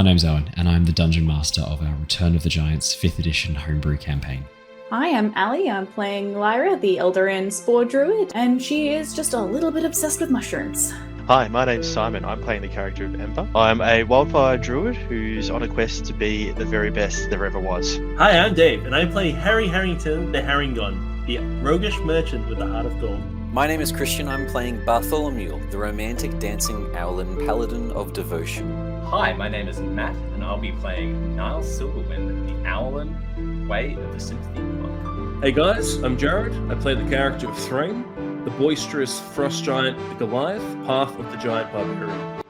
name's Owen, and I'm the Dungeon Master of our Return of the Giants 5th edition homebrew campaign. Hi, I'm Ali. I'm playing Lyra, the Eladrin Spore Druid, and she is just a little bit obsessed with mushrooms. Hi, my name's Simon. I'm playing the character of Ember. I'm a wildfire druid who's on a quest to be the very best there ever was. Hi, I'm Dave, and I play Harry Harrington, the Harrengon, the roguish merchant with the heart of gold. My name is Christian. I'm playing Bartholomew, the romantic dancing Owlin, Paladin of devotion. Hi, my name is Matt, and I'll be playing Niles Silverwind, the Owlin, Way of the Sympathy Monk. Hey guys, I'm Jared. I play the character of Threign, the boisterous frost giant, the Goliath, path of the giant Barbarian.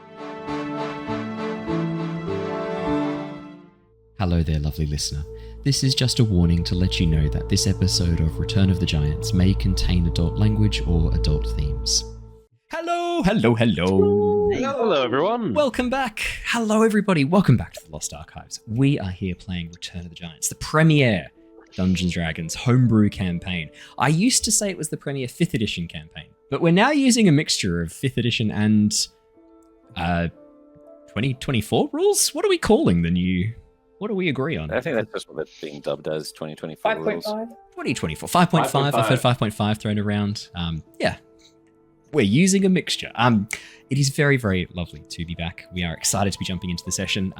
Hello there, lovely listener. This is just a warning to let you know that this episode of Return of the Giants may contain adult language or adult themes. Hello. Hello, everyone. Welcome back. Hello, everybody. Welcome back to the Lost Archives. We are here playing Return of the Giants, the premier Dungeons & Dragons homebrew campaign. I used to say it was the premier 5th edition campaign, but we're now using a mixture of 5th edition and 2024 rules? What are we calling the new... What do we agree on? I think that's just what it's being dubbed as, 2024 rules. 2024. 5.5. I've heard 5.5 thrown around. Yeah. We're using a mixture. It is very, very lovely to be back. We are excited to be jumping into the session.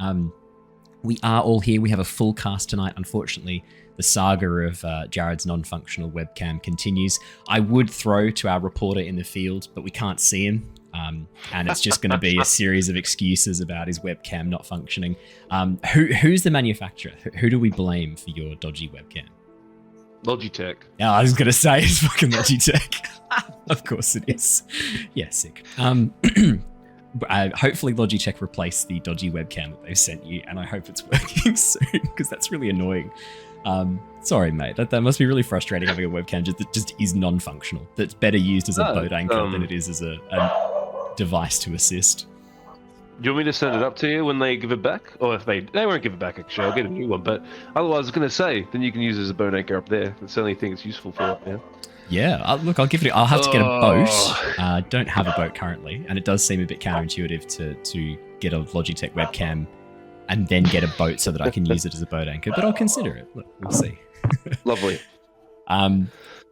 We are all here. We have a full cast tonight. Unfortunately, the saga of Jared's non-functional webcam continues. I would throw to our reporter in the field, but we can't see him. And it's just going to be a series of excuses about his webcam not functioning. Who's the manufacturer? Who do we blame for your dodgy webcam? Logitech. Yeah, I was going to say it's fucking Logitech. Of course it is. Yeah, sick. Hopefully Logitech replaced the dodgy webcam that they've sent you, and I hope it's working soon, because that's really annoying. Sorry, mate. That must be really frustrating having a webcam that just is non-functional. That's better used as a boat anchor than it is as a device to assist. Do you want me to send it up to you when they give it back? Or if they won't give it back, actually, I'll get a new one. But otherwise, I was going to say, then you can use it as a boat anchor up there. That's the only thing it's useful for. Yeah, I'll give it. I'll have to get a boat. Don't have a boat currently, and it does seem a bit counterintuitive to get a Logitech webcam and then get a boat so that I can use it as a boat anchor. But I'll consider it. Look, we'll see. Lovely.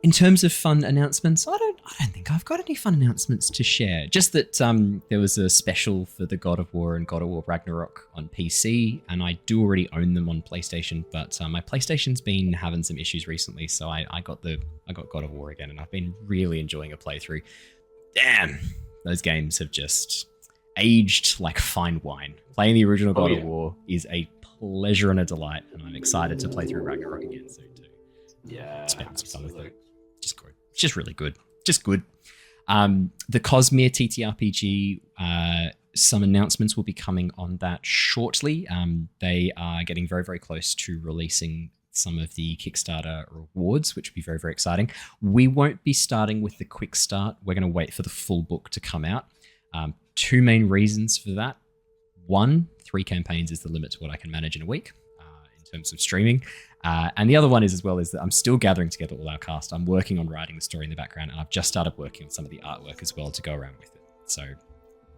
In terms of fun announcements, I don't think I've got any fun announcements to share. Just that there was a special for the God of War and God of War Ragnarok on PC, and I do already own them on PlayStation, but my PlayStation's been having some issues recently, so I got God of War again, and I've been really enjoying a playthrough. Damn, those games have just aged like fine wine. Playing the original God of War is a pleasure and a delight, and I'm excited to play through Ragnarok again soon too. Yeah, spend some time with it. Just good. It's just really good. Just good. The Cosmere TTRPG, some announcements will be coming on that shortly. They are getting very, very close to releasing some of the Kickstarter rewards, which will be very, very exciting. We won't be starting with the quick start. We're going to wait for the full book to come out. Two main reasons for that. 1, 3 campaigns is the limit to what I can manage in a week in terms of streaming. And the other one is that I'm still gathering together all our cast. I'm working on writing the story in the background, and I've just started working on some of the artwork as well to go around with it. So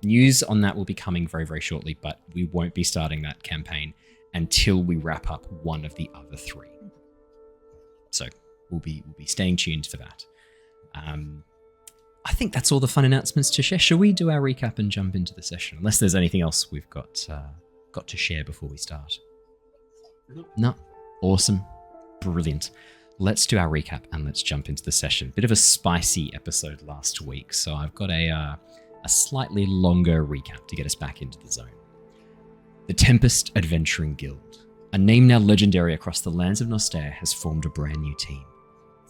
news on that will be coming very, very shortly, but we won't be starting that campaign until we wrap up one of the other 3. So we'll be staying tuned for that. I think that's all the fun announcements to share. Shall we do our recap and jump into the session? Unless there's anything else we've got to share before we start. No. Awesome. Brilliant. Let's do our recap and let's jump into the session. Bit of a spicy episode last week, so I've got a slightly longer recap to get us back into the zone. The Tempest Adventuring Guild, a name now legendary across the lands of Nostare, has formed a brand new team.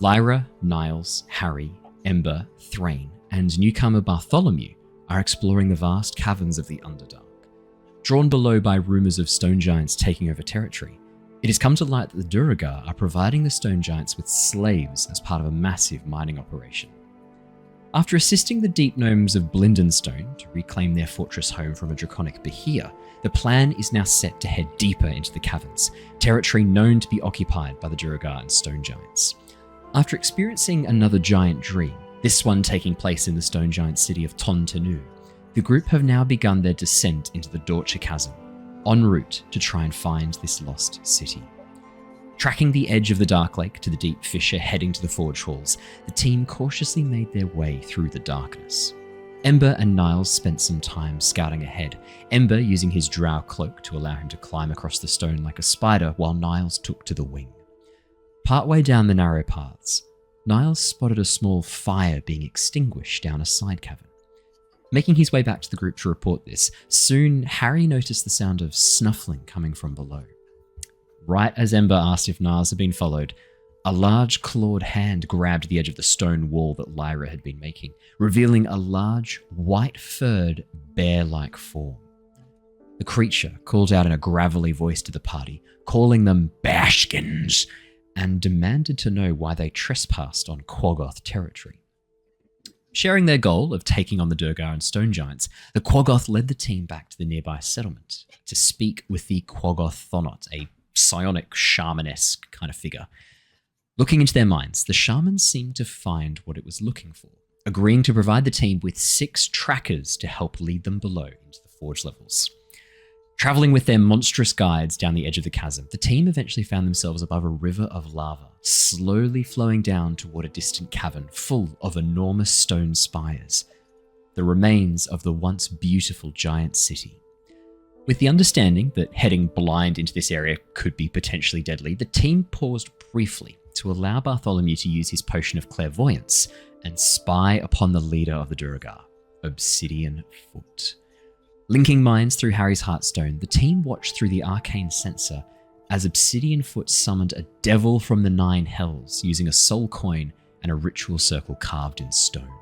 Lyra, Niles, Harry, Ember, Threign, and newcomer Bartholomew are exploring the vast caverns of the Underdark. Drawn below by rumours of stone giants taking over territory, it has come to light that the Deurgar are providing the stone giants with slaves as part of a massive mining operation. After assisting the deep gnomes of Blindenstone to reclaim their fortress home from a draconic Bahia, the plan is now set to head deeper into the caverns, territory known to be occupied by the Deurgar and stone giants. After experiencing another giant dream, this one taking place in the stone giant city of Tontanu, the group have now begun their descent into the Dorcha Chasm. en route to try and find this lost city. Tracking the edge of the Dark Lake to the deep fissure heading to the forge halls, the team cautiously made their way through the darkness. Ember and Niles spent some time scouting ahead, Ember using his drow cloak to allow him to climb across the stone like a spider, while Niles took to the wing. Partway down the narrow paths, Niles spotted a small fire being extinguished down a side cavern. Making his way back to the group to report this, soon Harry noticed the sound of snuffling coming from below. Right as Ember asked if Niles had been followed, a large clawed hand grabbed the edge of the stone wall that Lyra had been making, revealing a large, white-furred, bear-like form. The creature called out in a gravelly voice to the party, calling them Bashkins, and demanded to know why they trespassed on Quaggoth territory. Sharing their goal of taking on the Deurgar and Stone Giants, the Quaggoth led the team back to the nearby settlement to speak with the Quaggoth Thonot, a psionic shaman-esque kind of figure. Looking into their minds, the shaman seemed to find what it was looking for, agreeing to provide the team with 6 trackers to help lead them below into the forge levels. Traveling with their monstrous guides down the edge of the chasm, the team eventually found themselves above a river of lava, slowly flowing down toward a distant cavern full of enormous stone spires, the remains of the once beautiful giant city. With the understanding that heading blind into this area could be potentially deadly, the team paused briefly to allow Bartholomew to use his potion of clairvoyance and spy upon the leader of the Deurgar, Obsidian Foot. Linking minds through Harry's Heartstone, the team watched through the arcane sensor as Obsidian Foot summoned a devil from the 9 hells using a soul coin and a ritual circle carved in stone.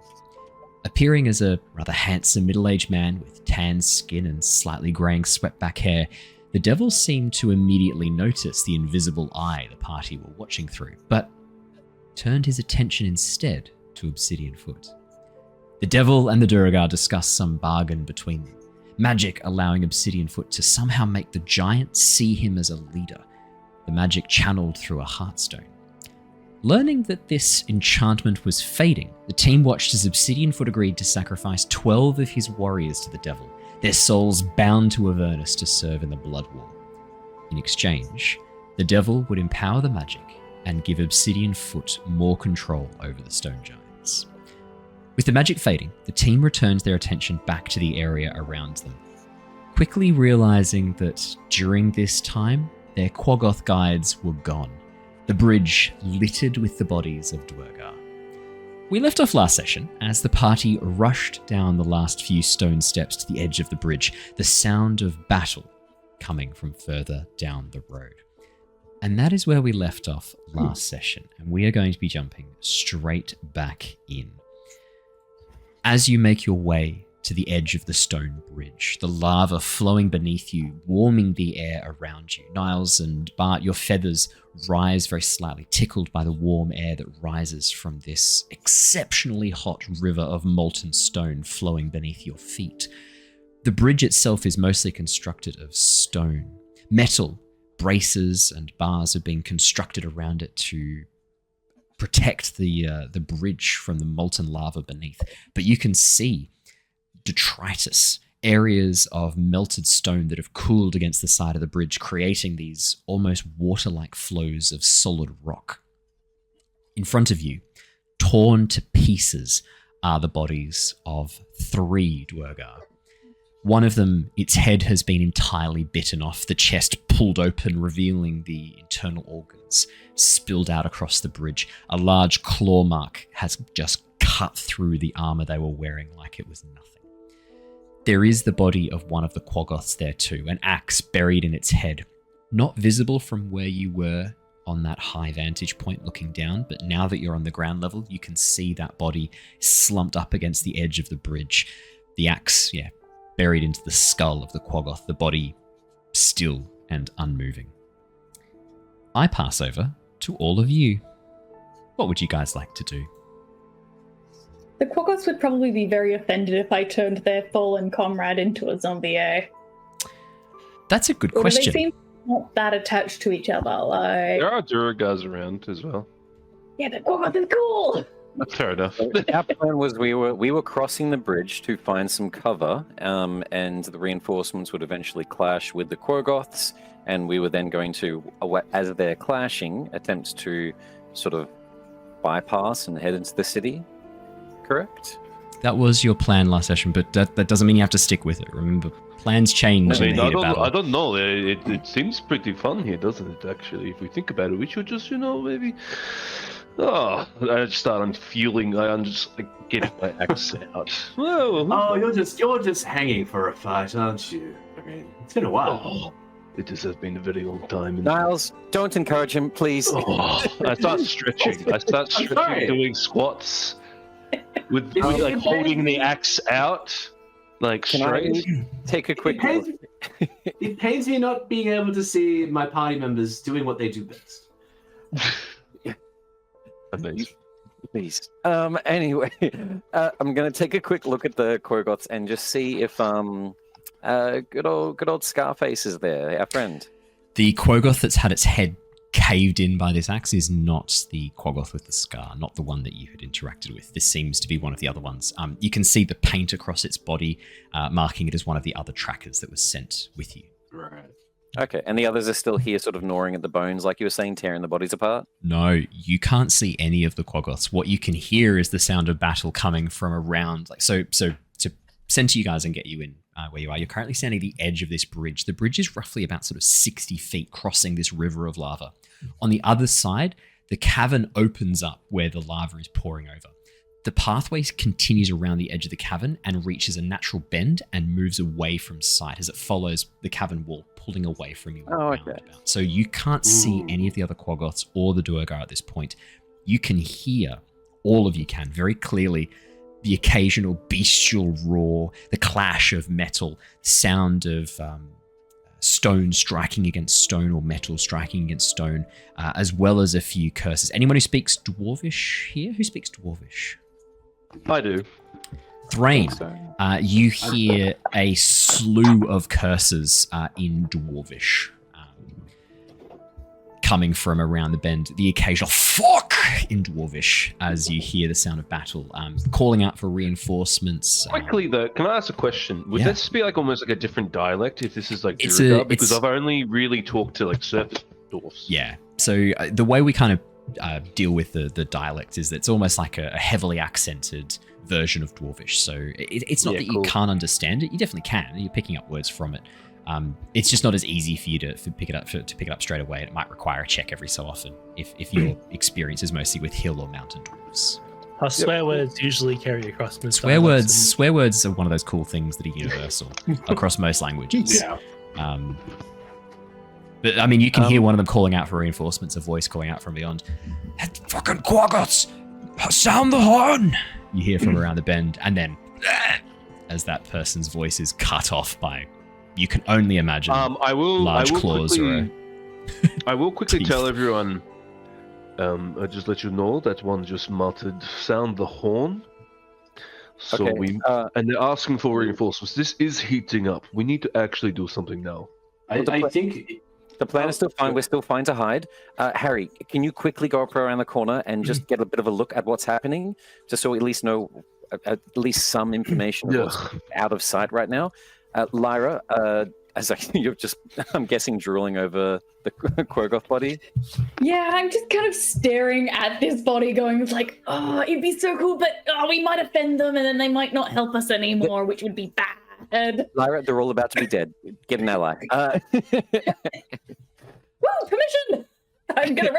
Appearing as a rather handsome middle-aged man with tan skin and slightly greying swept-back hair, the devil seemed to immediately notice the invisible eye the party were watching through, but turned his attention instead to Obsidian Foot. The devil and the Deurgar discussed some bargain between them, magic allowing Obsidian Foot to somehow make the giant see him as a leader, the magic channeled through a Heartstone. Learning that this enchantment was fading, the team watched as Obsidian Foot agreed to sacrifice 12 of his warriors to the devil, their souls bound to Avernus to serve in the Blood War. In exchange, the devil would empower the magic and give Obsidian Foot more control over the Stone Giants. With the magic fading, the team returned their attention back to the area around them, quickly realizing that during this time, their Quaggoth guides were gone, the bridge littered with the bodies of Deurgar. We left off last session as the party rushed down the last few stone steps to the edge of the bridge, the sound of battle coming from further down the road. And that is where we left off last session, and we are going to be jumping straight back in. As you make your way to the edge of the stone bridge, the lava flowing beneath you, warming the air around you. Niles and Bart, your feathers rise very slightly, tickled by the warm air that rises from this exceptionally hot river of molten stone flowing beneath your feet. The bridge itself is mostly constructed of stone. Metal braces and bars have been constructed around it to protect the bridge from the molten lava beneath. But you can see detritus, areas of melted stone that have cooled against the side of the bridge, creating these almost water-like flows of solid rock. In front of you, torn to pieces, are the bodies of 3 Deurgar. One of them, its head has been entirely bitten off, the chest pulled open, revealing the internal organs spilled out across the bridge. A large claw mark has just cut through the armor they were wearing like it was nothing. There is the body of one of the Quaggoths there too, an axe buried in its head, not visible from where you were on that high vantage point looking down, but now that you're on the ground level, you can see that body slumped up against the edge of the bridge. The axe, buried into the skull of the Quaggoth, the body still and unmoving. I pass over to all of you. What would you guys like to do? The Quaggoths would probably be very offended if I turned their fallen comrade into a zombie, eh? That's a good Or question. do they seem not that attached to each other? Like, There are Deurgars around as well. yeah, the Quaggoth is cool! Fair enough. Our plan was we were crossing the bridge to find some cover, and the reinforcements would eventually clash with the Quogoths, and we were then going to, as they're clashing, attempt to sort of bypass and head into the city. Correct? That was your plan last session, but that doesn't mean you have to stick with it. Remember, plans change in the heat of battle. I don't know. It seems pretty fun here, doesn't it? Actually, if we think about it, we should just, maybe. Oh, I just start feeling. I'm just getting my axe out. Whoa. Oh, you're just hanging for a fight, aren't you? I mean, it's been a while. Oh, it has been a very long time. Niles, don't encourage him, please. Oh, I start stretching. sorry. Doing squats with holding the axe out, like Can straight. I take a quick look? It pains me not being able to see my party members doing what they do best. Amazing. Please. Anyway, I'm going to take a quick look at the Quogoths and just see if good old Scarface is there, our friend. The Quogoth that's had its head caved in by this axe is not the Quogoth with the scar, not the one that you had interacted with. This seems to be one of the other ones. You can see the paint across its body, marking it as one of the other trackers that was sent with you. Right. Okay, and the others are still here sort of gnawing at the bones, like you were saying, tearing the bodies apart? No, you can't see any of the Quogoths. What you can hear is the sound of battle coming from around. So to center you guys and get you in where you are, you're currently standing at the edge of this bridge. The bridge is roughly about sort of 60 feet crossing this river of lava. On the other side, the cavern opens up where the lava is pouring over. The pathway continues around the edge of the cavern and reaches a natural bend and moves away from sight as it follows the cavern wall, pulling away from you. So you can't see any of the other Quogoths or the Deurgar at this point. You can hear, all of you can, very clearly, the occasional bestial roar, the clash of metal, sound of stone striking against stone or metal striking against stone, as well as a few curses. Anyone who speaks Dwarvish here? Who speaks Dwarvish? I do. Threign, you hear a slew of curses in Dwarvish coming from around the bend. The occasional fuck in Dwarvish as you hear the sound of battle, calling out for reinforcements. Quickly though, can I ask a question? Would this be almost like a different dialect if this is like It's Deurgar? Because I've only really talked to surface dwarfs. Yeah. So the way we kind of deal with the dialect is that it's almost like a heavily accented version of Dwarvish. So it's not that you can't understand it. You definitely can. You're picking up words from it. It's just not as easy for you to pick it up straight away, and it might require a check every so often if your experience is mostly with hill or mountain dwarves. Our swear words usually carry across most swear words are one of those cool things that are universal across most languages. Yeah. But I mean, you can hear one of them calling out for reinforcements, a voice calling out from beyond. Fucking Quogoths! Sound the horn! You hear from around the bend, and then as that person's voice is cut off by, you can only imagine large claws. I will quickly tell everyone. I just let you know that one just muttered, "Sound the horn." So and they're asking for reinforcements. This is heating up. We need to actually do something now. I think the plan is still fine. We're still fine to hide. Harry, can you quickly go up around the corner and just get a bit of a look at what's happening, just so we at least know at least some information of what's out of sight right now? Lyra, you're just, I'm guessing, drooling over the Quogoth body. Yeah, I'm just kind of staring at this body going like, oh, it'd be so cool, but we might offend them and then they might not help us anymore, which would be bad. Lyra, they're all about to be dead. Get an ally. Woo, permission! I'm gonna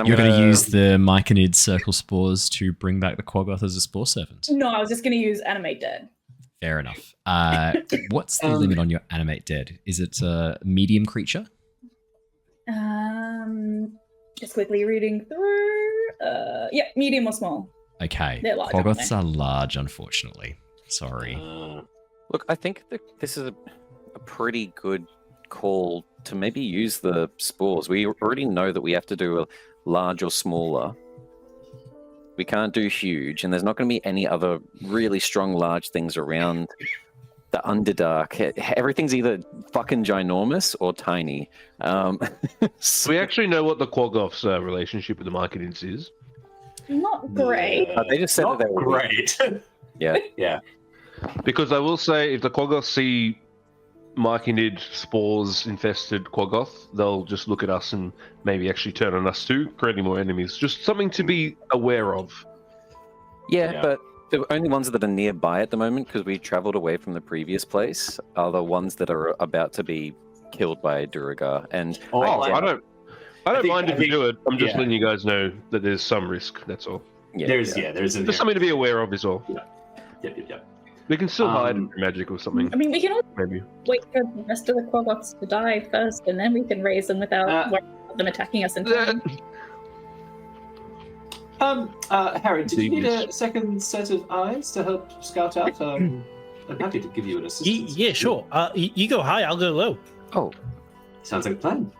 You're going to use the Myconid circle spores to bring back the Quogoth as a spore servant? No, I was just going to use Animate Dead. Fair enough. What's the limit on your Animate Dead? Is it a medium creature? Just quickly reading through. Yeah, medium or small. Okay. They're large, Quogoths are large, unfortunately. Sorry. Look, I think that this is a pretty good call to maybe use the spores. We already know that we have to do a large or smaller. We can't do huge, and there's not going to be any other really strong large things around the Underdark. Everything's either fucking ginormous or tiny. We actually know what the Quogoth's relationship with the Myconids is. Not great. They just said Not that they were great. Yeah. Yeah. Because I will say, if the Quaggoth see Markinid spores infested Quaggoth, they'll just look at us and maybe actually turn on us too, creating more enemies. Just something to be aware of. Yeah, Yeah. but the only ones that are nearby at the moment, because we travelled away from the previous place, are the ones that are about to be killed by Deurgar. And I don't mind if you do it. I'm just yeah. letting you guys know that there's some risk. That's all. There's Just something to be aware of is all. Yep. We can still hide magic or something. I mean, we can always Maybe. wait for the rest of the Quaggoths to die first, and then we can raise them without worrying about them attacking us in time. Harry, did you need Devious. a second set of eyes to help scout out? I'm happy to give you an assistance. Yeah, sure. You go high, I'll go low. Oh, Sounds like a plan.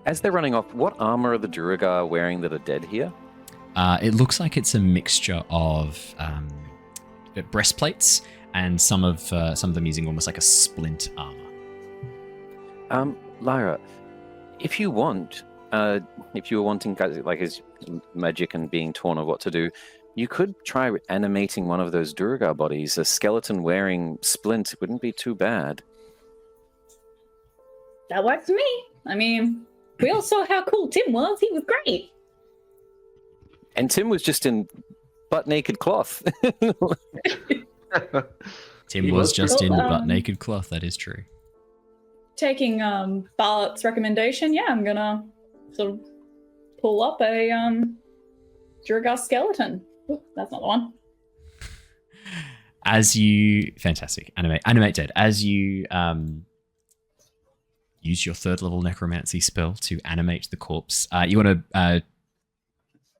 as they're running off, what armor are the Deurgar wearing that are dead here? It looks like it's a mixture of breastplates and some of them using almost like a splint armor. Lyra, if you want, if you were wanting like his magic and being torn of what to do, you could try animating one of those Deurgar bodies. A skeleton wearing splint wouldn't be too bad. That works for me. I mean, we all saw how cool Tim was. He was great. And Tim was just in butt naked cloth. Tim He was was just pretty- in Well, butt naked cloth. That is true. Taking Bart's recommendation, yeah, I'm gonna sort of pull up a Deurgar skeleton. Ooh, that's not the one. As you animate dead. As you use your 3rd level necromancy spell to animate the corpse. You want to.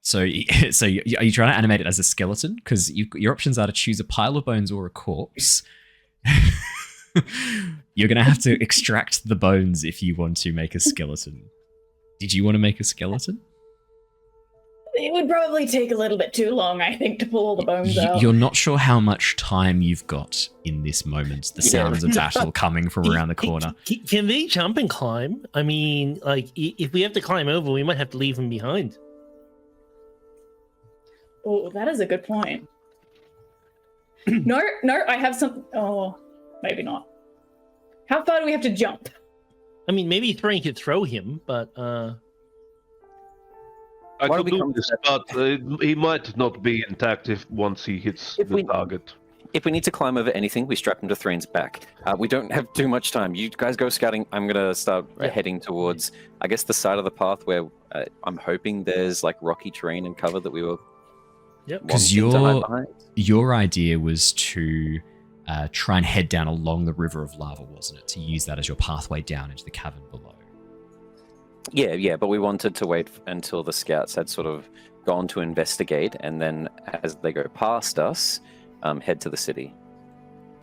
So are you trying to animate it as a skeleton? Because your options are to choose a pile of bones or a corpse. You're going to have to extract the bones if you want to make a skeleton. Did you want to make a skeleton? It would probably take a little bit too long, I think, to pull all the bones out. You're not sure how much time you've got in this moment. The sounds of battle coming from around the corner. Can they jump and climb? I mean, like, if we have to climb over, we might have to leave them behind. Oh, that is a good point. No, I have some. Oh, maybe not. How far do we have to jump? I mean, maybe Threign could throw him, but I Why could don't we do come to this, but he might not be intact once he hits the target. If we need to climb over anything, we strap him to Threign's back. We don't have too much time. You guys go scouting. I'm going to start heading towards, I guess, the side of the path where I'm hoping there's like rocky terrain and cover that we were. Because wanting your idea was to try and head down along the river of lava, wasn't it? To use that as your pathway down into the cavern below. Yeah, but we wanted to wait until the scouts had sort of gone to investigate, and then as they go past us, head to the city.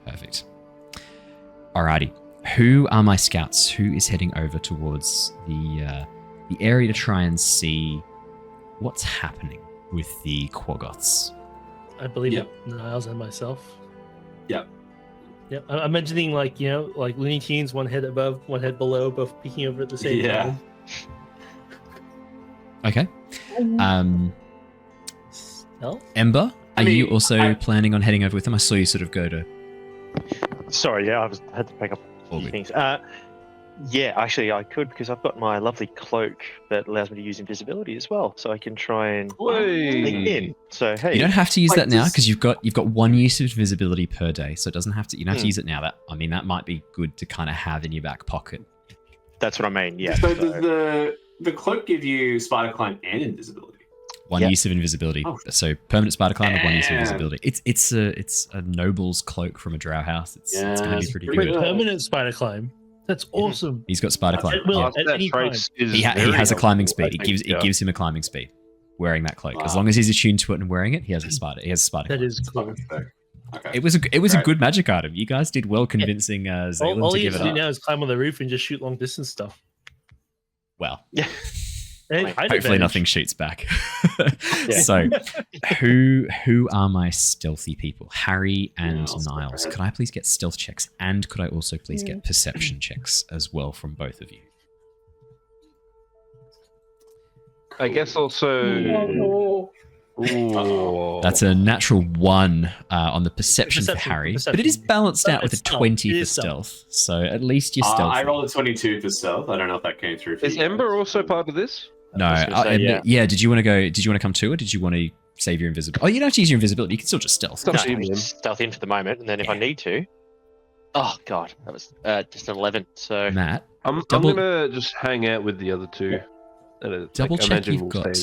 Perfect. Alrighty. Who are my scouts? Who is heading over towards the area to try and see what's happening with the Quaggoths? I believe Yep. Niles and myself. Yep. Yeah, I'm mentioning like like Looney Tunes, one head above, one head below, both peeking over at the same time. Okay. Stealth? Ember, are you mean, also planning on heading over with them? I saw you sort of go to. Sorry, yeah, I had to pick up All a few good. things. Yeah, actually, I could because I've got my lovely cloak that allows me to use invisibility as well, so I can try and sneak in. So hey, You don't have to use Wait, that now does- because you've got one use of invisibility per day, so it doesn't have to. You don't have to use it now. That might be good to kind of have in your back pocket. that's what I mean. Yeah. So does the cloak give you spider climb and invisibility? One Yep. use of invisibility. Oh. So permanent spider climb and one use of Yeah. invisibility. It's a noble's cloak from a drow house. It's going to be it's pretty pretty good. good. Permanent spider climb. That's awesome. He's got spider climb. It will, Yeah. at any time. He has a climbing speed. It gives him a climbing speed. Wearing that cloak, as Wow. long as he's attuned to it and wearing it, he has a spider. He has a spider. That climb. is cool. Fucking sick. Okay. It was a Right. good magic item. You guys did well convincing Zaylen All to he give has it to do up. now is climb on the roof and just shoot long distance stuff. Well, Hey, height hopefully advantage. nothing shoots back. So, who are my stealthy people? Harry and Yeah, I'll stop Niles. there. Could I please get stealth checks, and could I also please get perception checks as well from both of you? I guess also Oh, Ooh. That's a natural 1 on the perception for Harry, but it is balanced out with a 20 for stealth. So at least you're stealthy. I rolled a 22 for stealth. I don't know if that came through for Is you Ember guys. also part of this? No. Yeah. Did you want to go? Did you want to come too, or did you want to save your invisibility? Oh, you don't have to use your invisibility. You can still just stealth. No, just stealth in for the moment, and then if I need to. Oh god, that was just an 11. So Matt, I'm gonna just hang out with the other two. Double check you've got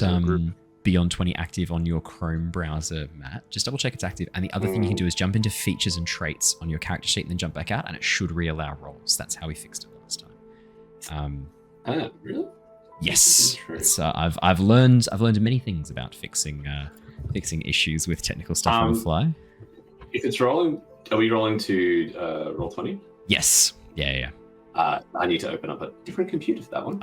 Beyond 20 active on your Chrome browser, Matt. Just double check it's active. And the other thing you can do is jump into features and traits on your character sheet and then jump back out, and it should re-allow rolls. That's how we fixed it last time. Really? Yes. It's, I've learned many things about fixing issues with technical stuff on the fly. If it's rolling, are we rolling to roll 20? Yes. Yeah. I need to open up a different computer for that one.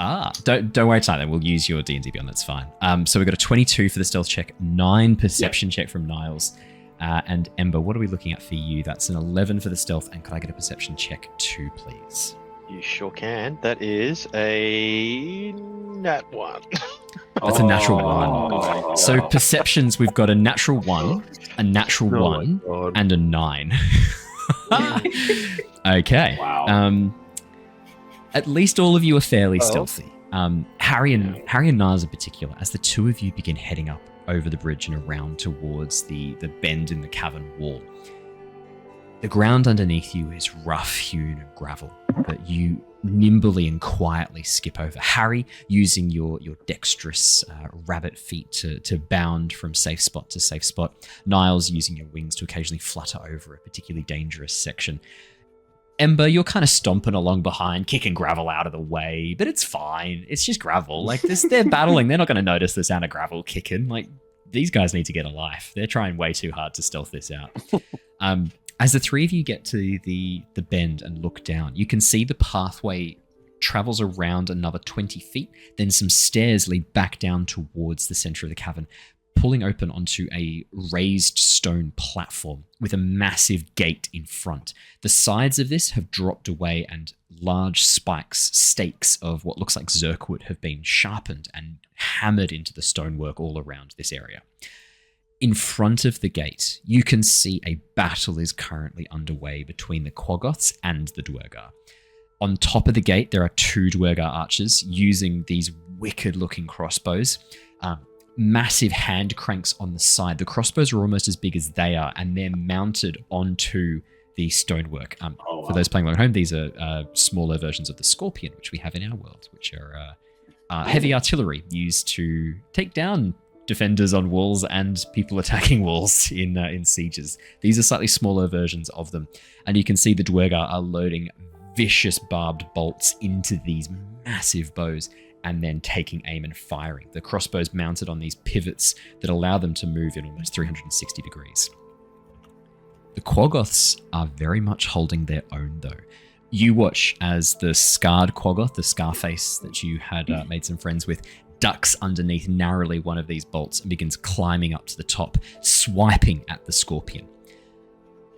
Don't worry tonight then. We'll use your D&D Beyond. That's fine. So we've got a 22 for the stealth check, 9 perception check from Niles, and Ember. What are we looking at for you? That's an 11 for the stealth, and could I get a perception check 2, please? You sure can. That is a nat 1. That's a natural 1. So perceptions, we've got a natural 1, a natural 1, and a 9. Okay. Wow. At least all of you are fairly stealthy. Harry and Niles in particular, as the two of you begin heading up over the bridge and around towards the bend in the cavern wall. The ground underneath you is rough-hewn and gravel, but you nimbly and quietly skip over. Harry, using your dexterous rabbit feet to bound from safe spot to safe spot. Niles, using your wings to occasionally flutter over a particularly dangerous section. Ember, you're kind of stomping along behind, kicking gravel out of the way, but it's fine. It's just gravel. Like, they're battling. They're not going to notice the sound of gravel kicking. Like, these guys need to get a life. They're trying way too hard to stealth this out. As the three of you get to the bend and look down, you can see the pathway travels around another 20 feet, then some stairs lead back down towards the center of the cavern, pulling open onto a raised stone platform with a massive gate in front. The sides of this have dropped away, and large spikes, stakes of what looks like zirkwood, have been sharpened and hammered into the stonework all around this area. In front of the gate, you can see a battle is currently underway between the Quaggoths and the Deurgar. On top of the gate, there are 2 Deurgar archers using these wicked-looking crossbows. Massive hand cranks on the side. The crossbows are almost as big as they are, and they're mounted onto the stonework. For those playing along at home, these are smaller versions of the Scorpion, which we have in our world, which are heavy artillery used to take down defenders on walls and people attacking walls in sieges. These are slightly smaller versions of them, and you can see the Deurgar are loading vicious barbed bolts into these massive bows and then taking aim and firing. The crossbows mounted on these pivots that allow them to move in almost 360 degrees. The Quaggoths are very much holding their own, though. You watch as the scarred Quaggoth, the Scarface that you had made some friends with, ducks underneath narrowly one of these bolts and begins climbing up to the top, swiping at the Scorpion.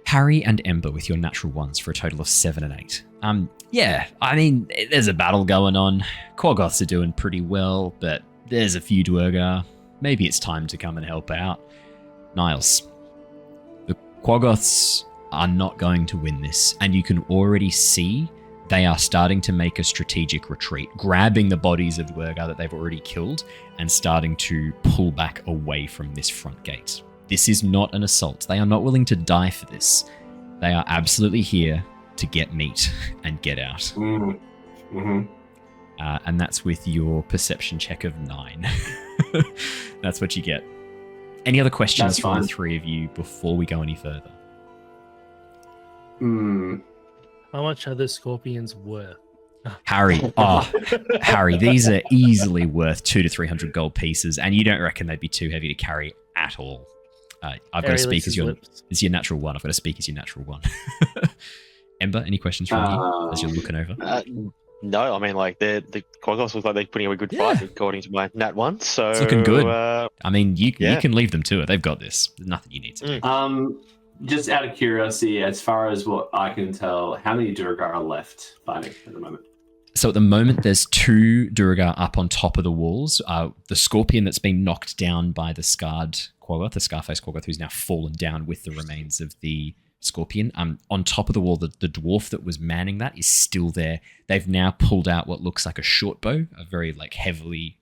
Harry and Ember with your natural ones for a total of 7 and 8. Yeah, I mean, there's a battle going on. Quaggoths are doing pretty well, but there's a few Deurgar. Maybe it's time to come and help out. Niles, the Quaggoths are not going to win this, and you can already see they are starting to make a strategic retreat, grabbing the bodies of Deurgar that they've already killed and starting to pull back away from this front gate. This is not an assault. They are not willing to die for this. They are absolutely here to get meat and get out. Mm-hmm. And that's with your perception check of 9. That's what you get. Any other questions from the three of you before we go any further? How much are the Scorpions worth? Harry, Harry, these are easily worth 200 to 300 gold pieces, and you don't reckon they'd be too heavy to carry at all. I've got to speak as your natural one. I've got to speak as your natural one. Ember, any questions from you as you're looking over? No, I mean, like, the Quaggoths look like they're putting up a good fight, according to my nat 1. So it's looking good. I mean, you can leave them to it. They've got this. There's nothing you need to do. Just out of curiosity, as far as what I can tell, how many Deurgar are left fighting at the moment? So at the moment, there's 2 Deurgar up on top of the walls. The Scorpion that's been knocked down by the scarred Quaggoth, the Scarface Quaggoth, who's now fallen down with the remains of the Scorpion. On top of the wall, the dwarf that was manning that is still there. They've now pulled out what looks like a short bow, a very like heavily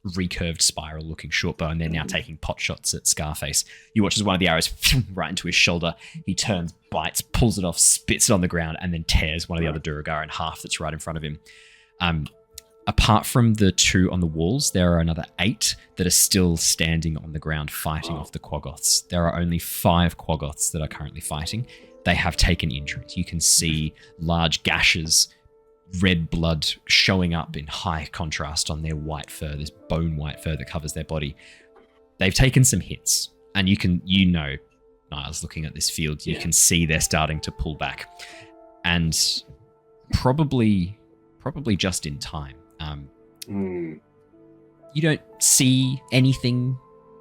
recurved spiral looking short bow, and they're now taking pot shots at Scarface. You watch as one of the arrows right into his shoulder. He turns, bites, pulls it off, spits it on the ground, and then tears one of the other Deurgar in half that's right in front of him. Apart from the 2 on the walls, there are another 8 that are still standing on the ground fighting off the Quaggoths. There are only 5 Quaggoths that are currently fighting. They have taken injuries. You can see large gashes, red blood showing up in high contrast on their white fur, this bone white fur that covers their body. They've taken some hits, and Niles, looking at this field, you can see they're starting to pull back, and probably just in time. You don't see anything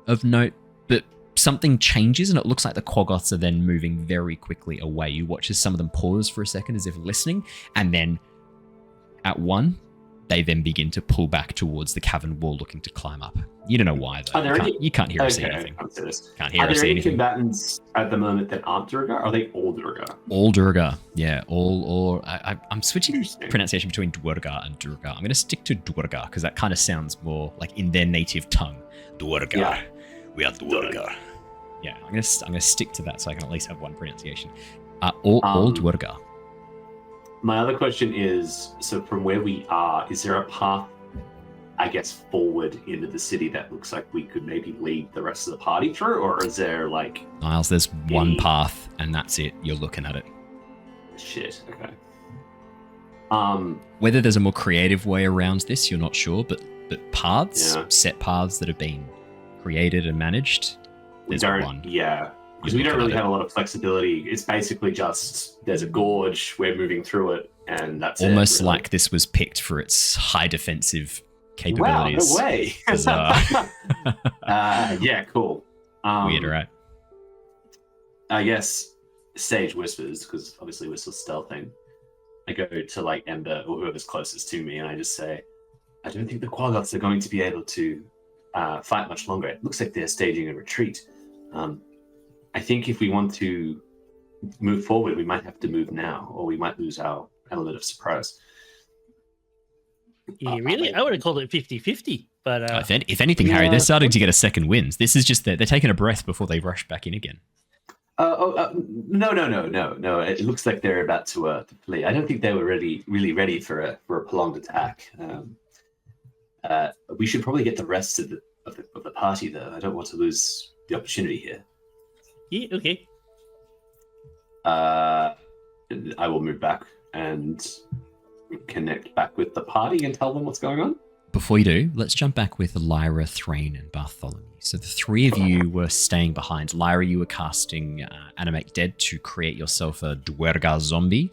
of note, but something changes, and it looks like the Quaggoths are then moving very quickly away. You watch as some of them pause for a second as if listening, and then at one, they then begin to pull back towards the cavern wall, looking to climb up. You don't know why, though. You can't hear or see anything. Can't hear or see anything. Are there any combatants at the moment that aren't Deurgar? Are they all Deurgar? All Deurgar, yeah. I'm switching pronunciation between Deurgar and Deurgar. I'm going to stick to Deurgar because that kind of sounds more like in their native tongue. Deurgar. Yeah. We are Deurgar. Yeah, I'm going to stick to that so I can at least have one pronunciation. All Deurgar. My other question is, so from where we are, is there a path, I guess, forward into the city that looks like we could maybe lead the rest of the party through? Or is there like... Niles, there's one path and that's it. You're looking at it. Shit, okay. Whether there's a more creative way around this, you're not sure, but paths, set paths that have been created and managed, there's one. Yeah. Because we don't really have a lot of flexibility. It's basically just there's a gorge, we're moving through it, and that's almost like this was picked for its high defensive capabilities. Wow, no way. Yeah, cool. Weird, right? I guess Sage whispers, because obviously we're still stealthing. I go to like Ember or whoever's closest to me, and I just say, I don't think the Quaggoths are going to be able to fight much longer. It looks like they're staging a retreat. I think if we want to move forward, we might have to move now, or we might lose our element of surprise. Yeah, really? I would have called it 50-50. But if anything, Harry, they're starting to get a second wind. This is just they're taking a breath before they rush back in again. No. It looks like they're about to flee. I don't think they were really ready for a prolonged attack. We should probably get the rest of the party, though. I don't want to lose the opportunity here. Yeah, okay. I will move back and connect back with the party and tell them what's going on. Before you do, let's jump back with Lyra, Threign, and Bartholomew. So the 3 of you were staying behind. Lyra, you were casting Animate Dead to create yourself a Deurgar zombie.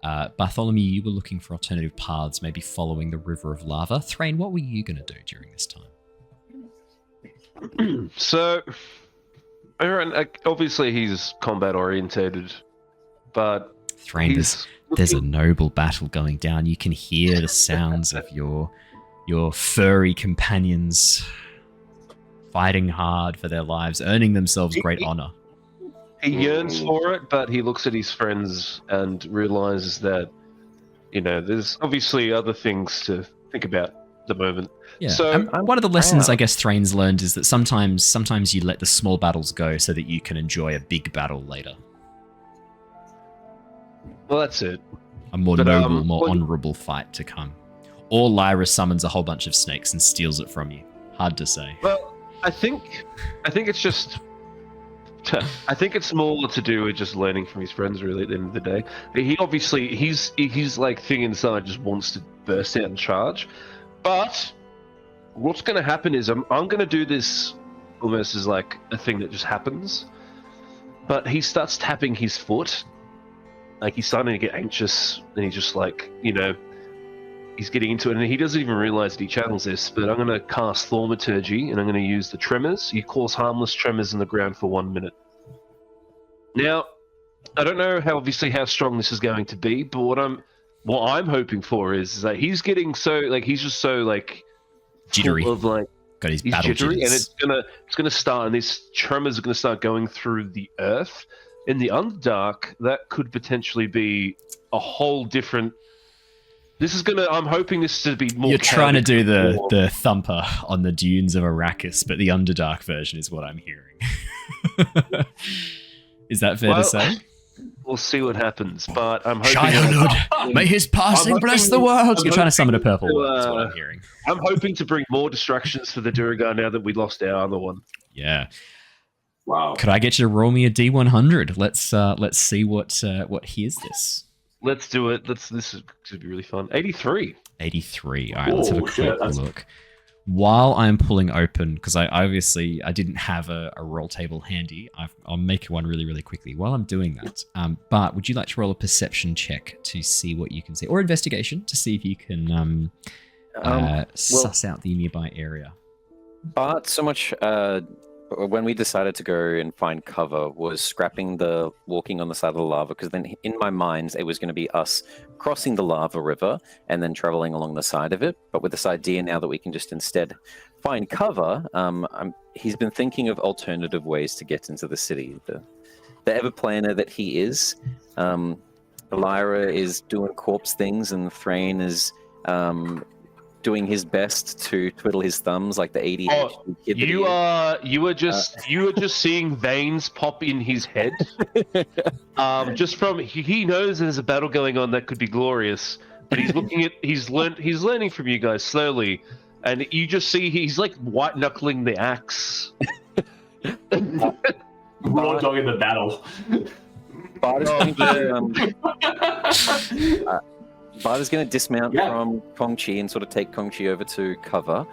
Bartholomew, you were looking for alternative paths, maybe following the river of lava. Threign, what were you going to do during this time? So... obviously he's combat orientated, but Threign, there's a noble battle going down. You can hear the sounds of your furry companions fighting hard for their lives, earning themselves great honor. He yearns for it, but he looks at his friends and realizes that, there's obviously other things to think about at the moment. Yeah. So one of the lessons I guess Threin's learned is that sometimes you let the small battles go so that you can enjoy a big battle later. Well, that's it. A more noble, more honorable fight to come. Or Lyra summons a whole bunch of snakes and steals it from you. Hard to say. Well, I think it's just... I think it's more to do with just learning from his friends, really, at the end of the day. He obviously, he's like thing inside just wants to burst out and charge. But... what's going to happen is I'm going to do this almost as like a thing that just happens. But he starts tapping his foot. Like he's starting to get anxious and he's just like, he's getting into it and he doesn't even realize that he channels this. But I'm going to cast Thaumaturgy and I'm going to use the tremors. You cause harmless tremors in the ground for 1 minute. Now, I don't know how strong this is going to be, but what I'm hoping for is that he's getting so, like, he's just so, like, jittery, full of, like, Got his He's battle jittery, and jitters. it's gonna start, and these tremors are gonna start going through the earth. In the Underdark, that could potentially be a whole different. I'm hoping this to be more. You're trying to do the thumper on the dunes of Arrakis, but the Underdark version is what I'm hearing. Is that fair to say? We'll see what happens, but I'm hoping. Shire may his passing bless the world. You're trying to summon a purple world, is what I'm hearing. I'm hoping to bring more distractions for the Deurgar now that we lost our other one. Yeah. Wow. Could I get you to roll me a D100? Let's see what hears this. Let's do it. This should be really fun. 83. 83. All right, let's have a quick that's- look. While I'm pulling open, because I didn't have a roll table handy, I'll make one really, really quickly while I'm doing that. But would you like to roll a perception check to see what you can see, or investigation to see if you can suss out the nearby area? But so much when we decided to go and find cover was scrapping the walking on the side of the lava, because then in my mind it was going to be us crossing the lava river and then traveling along the side of it. But with this idea now that we can just instead find cover, he's been thinking of alternative ways to get into the city. The ever planner that he is, Lyra is doing corpse things, and Threign is doing his best to twiddle his thumbs like the ADHD kid. You were just seeing veins pop in his head. Just from he knows there's a battle going on that could be glorious, but he's learning from you guys slowly, and you just see he's like white knuckling the axe. Raw dog in the battle. Bart is going to dismount from Kong Chi and sort of take Kong Chi over to cover,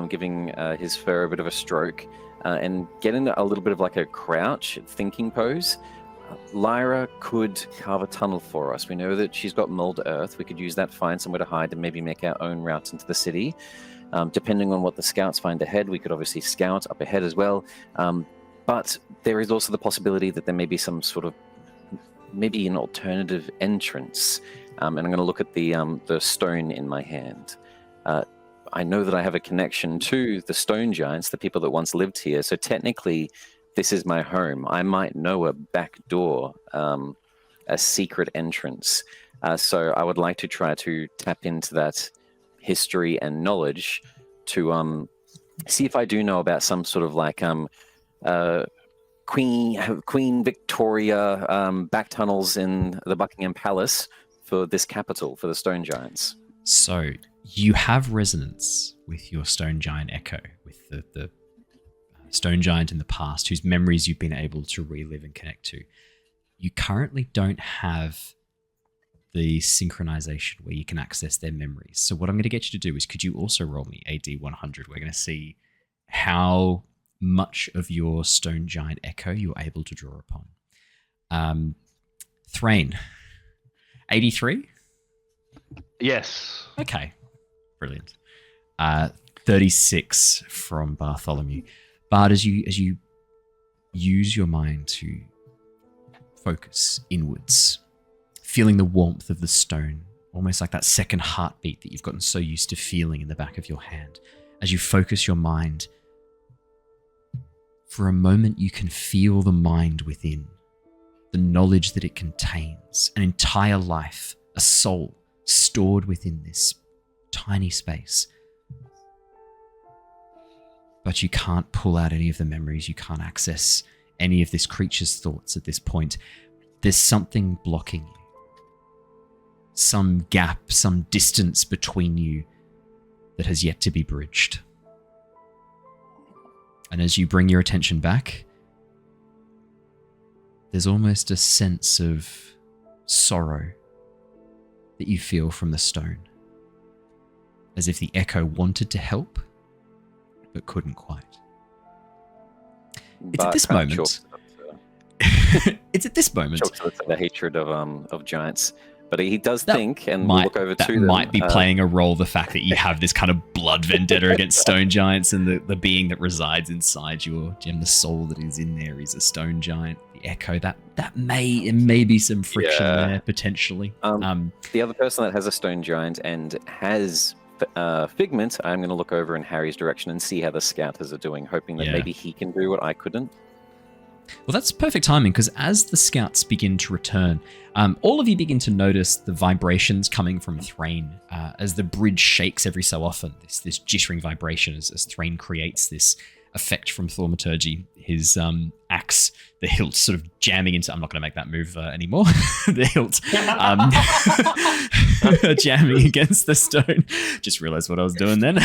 giving his fur a bit of a stroke, and get in a little bit of like a crouch thinking pose. Lyra could carve a tunnel for us. We know that she's got mulled earth. We could use that, find somewhere to hide, and maybe make our own route into the city. Depending on what the scouts find ahead, we could obviously scout up ahead as well. But there is also the possibility that there may be some sort of, maybe an alternative entrance. And I'm going to look at the stone in my hand. I know that I have a connection to the stone giants, the people that once lived here. So technically, this is my home. I might know a back door, a secret entrance. So I would like to try to tap into that history and knowledge to see if I do know about some sort of like Queen Victoria back tunnels in the Buckingham Palace for this capital, for the stone giants. So you have resonance with your stone giant echo, with the stone giant in the past whose memories you've been able to relive and connect to. You currently don't have the synchronization where you can access their memories. So what I'm going to get you to do is, could you also roll me a D100? We're going to see how much of your stone giant echo you're able to draw upon. Threign, 83? Yes. Okay. Brilliant. 36 from Bartholomew. Bard, as you use your mind to focus inwards, feeling the warmth of the stone, almost like that second heartbeat that you've gotten so used to feeling in the back of your hand. As you focus your mind, for a moment you can feel the mind within, the knowledge that it contains, an entire life, a soul stored within this tiny space. But you can't pull out any of the memories, you can't access any of this creature's thoughts at this point. There's something blocking you. Some gap, some distance between you that has yet to be bridged. And as you bring your attention back, there's almost a sense of sorrow that you feel from the stone. As if the echo wanted to help, but couldn't quite. It's at this moment. It's at this moment. The hatred of giants. But he does think, and we'll look over to them. That might be playing a role, the fact that you have this kind of blood vendetta against stone giants, and the being that resides inside your gem, the soul that is in there is a stone giant. The echo, that may be some friction there, potentially. The other person that has a stone giant and has Figment, I'm going to look over in Harry's direction and see how the scouters are doing, hoping that maybe he can do what I couldn't. Well, that's perfect timing, because as the scouts begin to return, all of you begin to notice the vibrations coming from Threign as the bridge shakes every so often. This jittering vibration as Threign creates this effect from thaumaturgy. His axe, the hilt, sort of jamming into. I'm not going to make that move anymore. The hilt jamming against the stone. Just realized what I was doing then.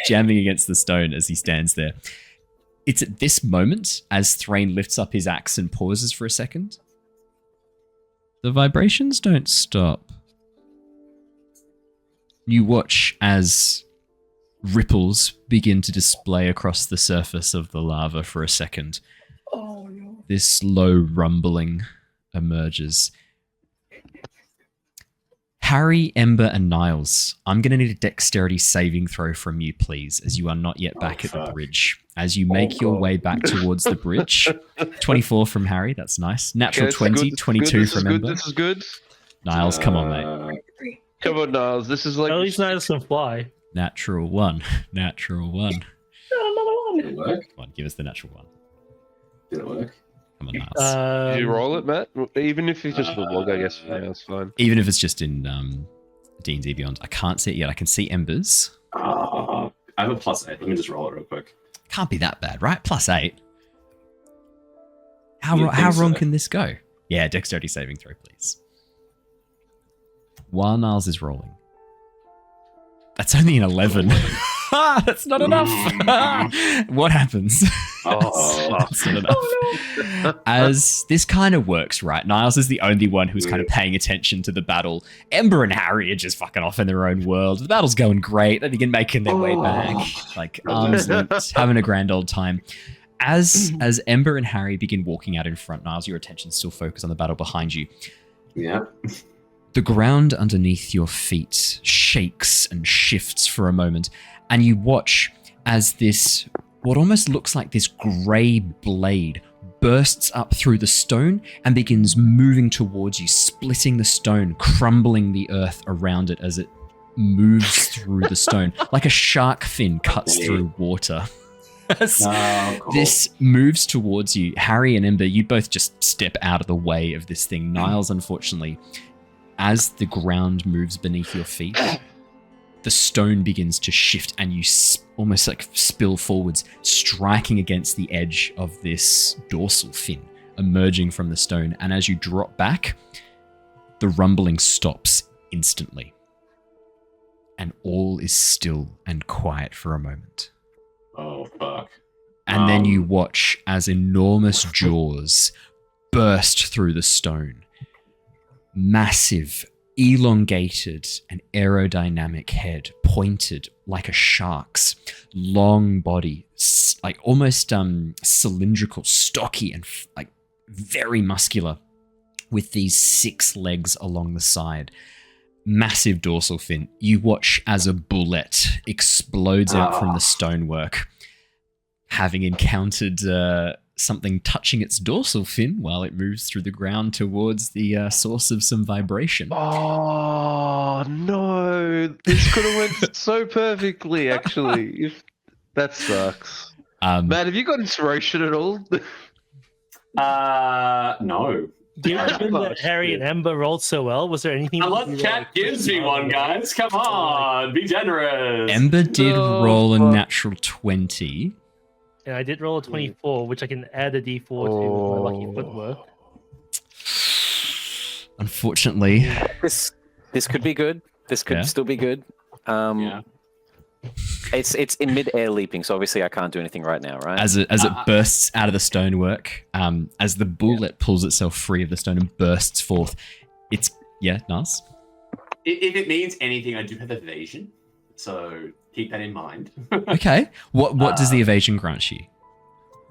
Jamming against the stone as he stands there. It's at this moment, as Threign lifts up his axe and pauses for a second, the vibrations don't stop. You watch as ripples begin to display across the surface of the lava for a second. Oh no. This low rumbling emerges. Harry, Ember, and Niles, I'm going to need a dexterity saving throw from you, please, as you are not yet back at the bridge. As you make your way back towards the bridge. 24 from Harry, that's nice. Natural 20, 22 from Ember. This is good. Niles, come on, mate. Come on, Niles. This is like... At least Niles can fly. Natural 1. Natural 1. Another one. Did it work? Come on, give us the natural 1. Did it work? Come on, Niles. Did you roll it, Matt? Even if it's just a log, I guess. Yeah, that's fine. Even if it's just in D&D Beyond. I can't see it yet. I can see Embers. I have a +8. Let me just roll it real quick. Can't be that bad, right? +8. How You'd think wrong so. can this go? Yeah, dexterity saving throw, please. While Niles is rolling. That's only an 11. That's not enough. What happens? That's not enough. As this kind of works, right? Niles is the only one who's kind of paying attention to the battle. Ember and Harry are just fucking off in their own world. The battle's going great. They begin making their way back, like arms linked, having a grand old time. As Ember and Harry begin walking out in front, Niles, your attention's still focused on the battle behind you. Yeah. The ground underneath your feet shakes and shifts for a moment, and you watch as this, what almost looks like this grey blade, bursts up through the stone and begins moving towards you, splitting the stone, crumbling the earth around it as it moves through the stone, like a shark fin cuts through water. Cool. This moves towards you. Harry and Ember, you both just step out of the way of this thing. Niles, unfortunately, as the ground moves beneath your feet, the stone begins to shift and you almost like spill forwards, striking against the edge of this dorsal fin emerging from the stone. And as you drop back, the rumbling stops instantly. And all is still and quiet for a moment. Oh, fuck. And then you watch as enormous jaws burst through the stone. Massive, elongated, and aerodynamic head, pointed like a shark's, long body, like almost cylindrical, stocky, and like very muscular, with these 6 legs along the side. Massive dorsal fin. You watch as a bullet explodes out from the stonework, having encountered something touching its dorsal fin while it moves through the ground towards the source of some vibration. Oh no! This could have went so perfectly, actually. That sucks. Matt, have you got inspiration at all? No. Do you remember that Harry and Ember rolled so well? Was there anything? Unless chat gives me one, guys. Come on, be generous. Ember did roll a natural 20. And I did roll a 24, which I can add a d4 to with my lucky footwork. Unfortunately, this could be good. This could still be good. It's in mid-air leaping, so obviously I can't do anything right now, right? As it bursts out of the stonework, as the bullet pulls itself free of the stone and bursts forth, it's Niles. If it means anything, I do have evasion, so keep that in mind. Okay. What does the evasion grant you?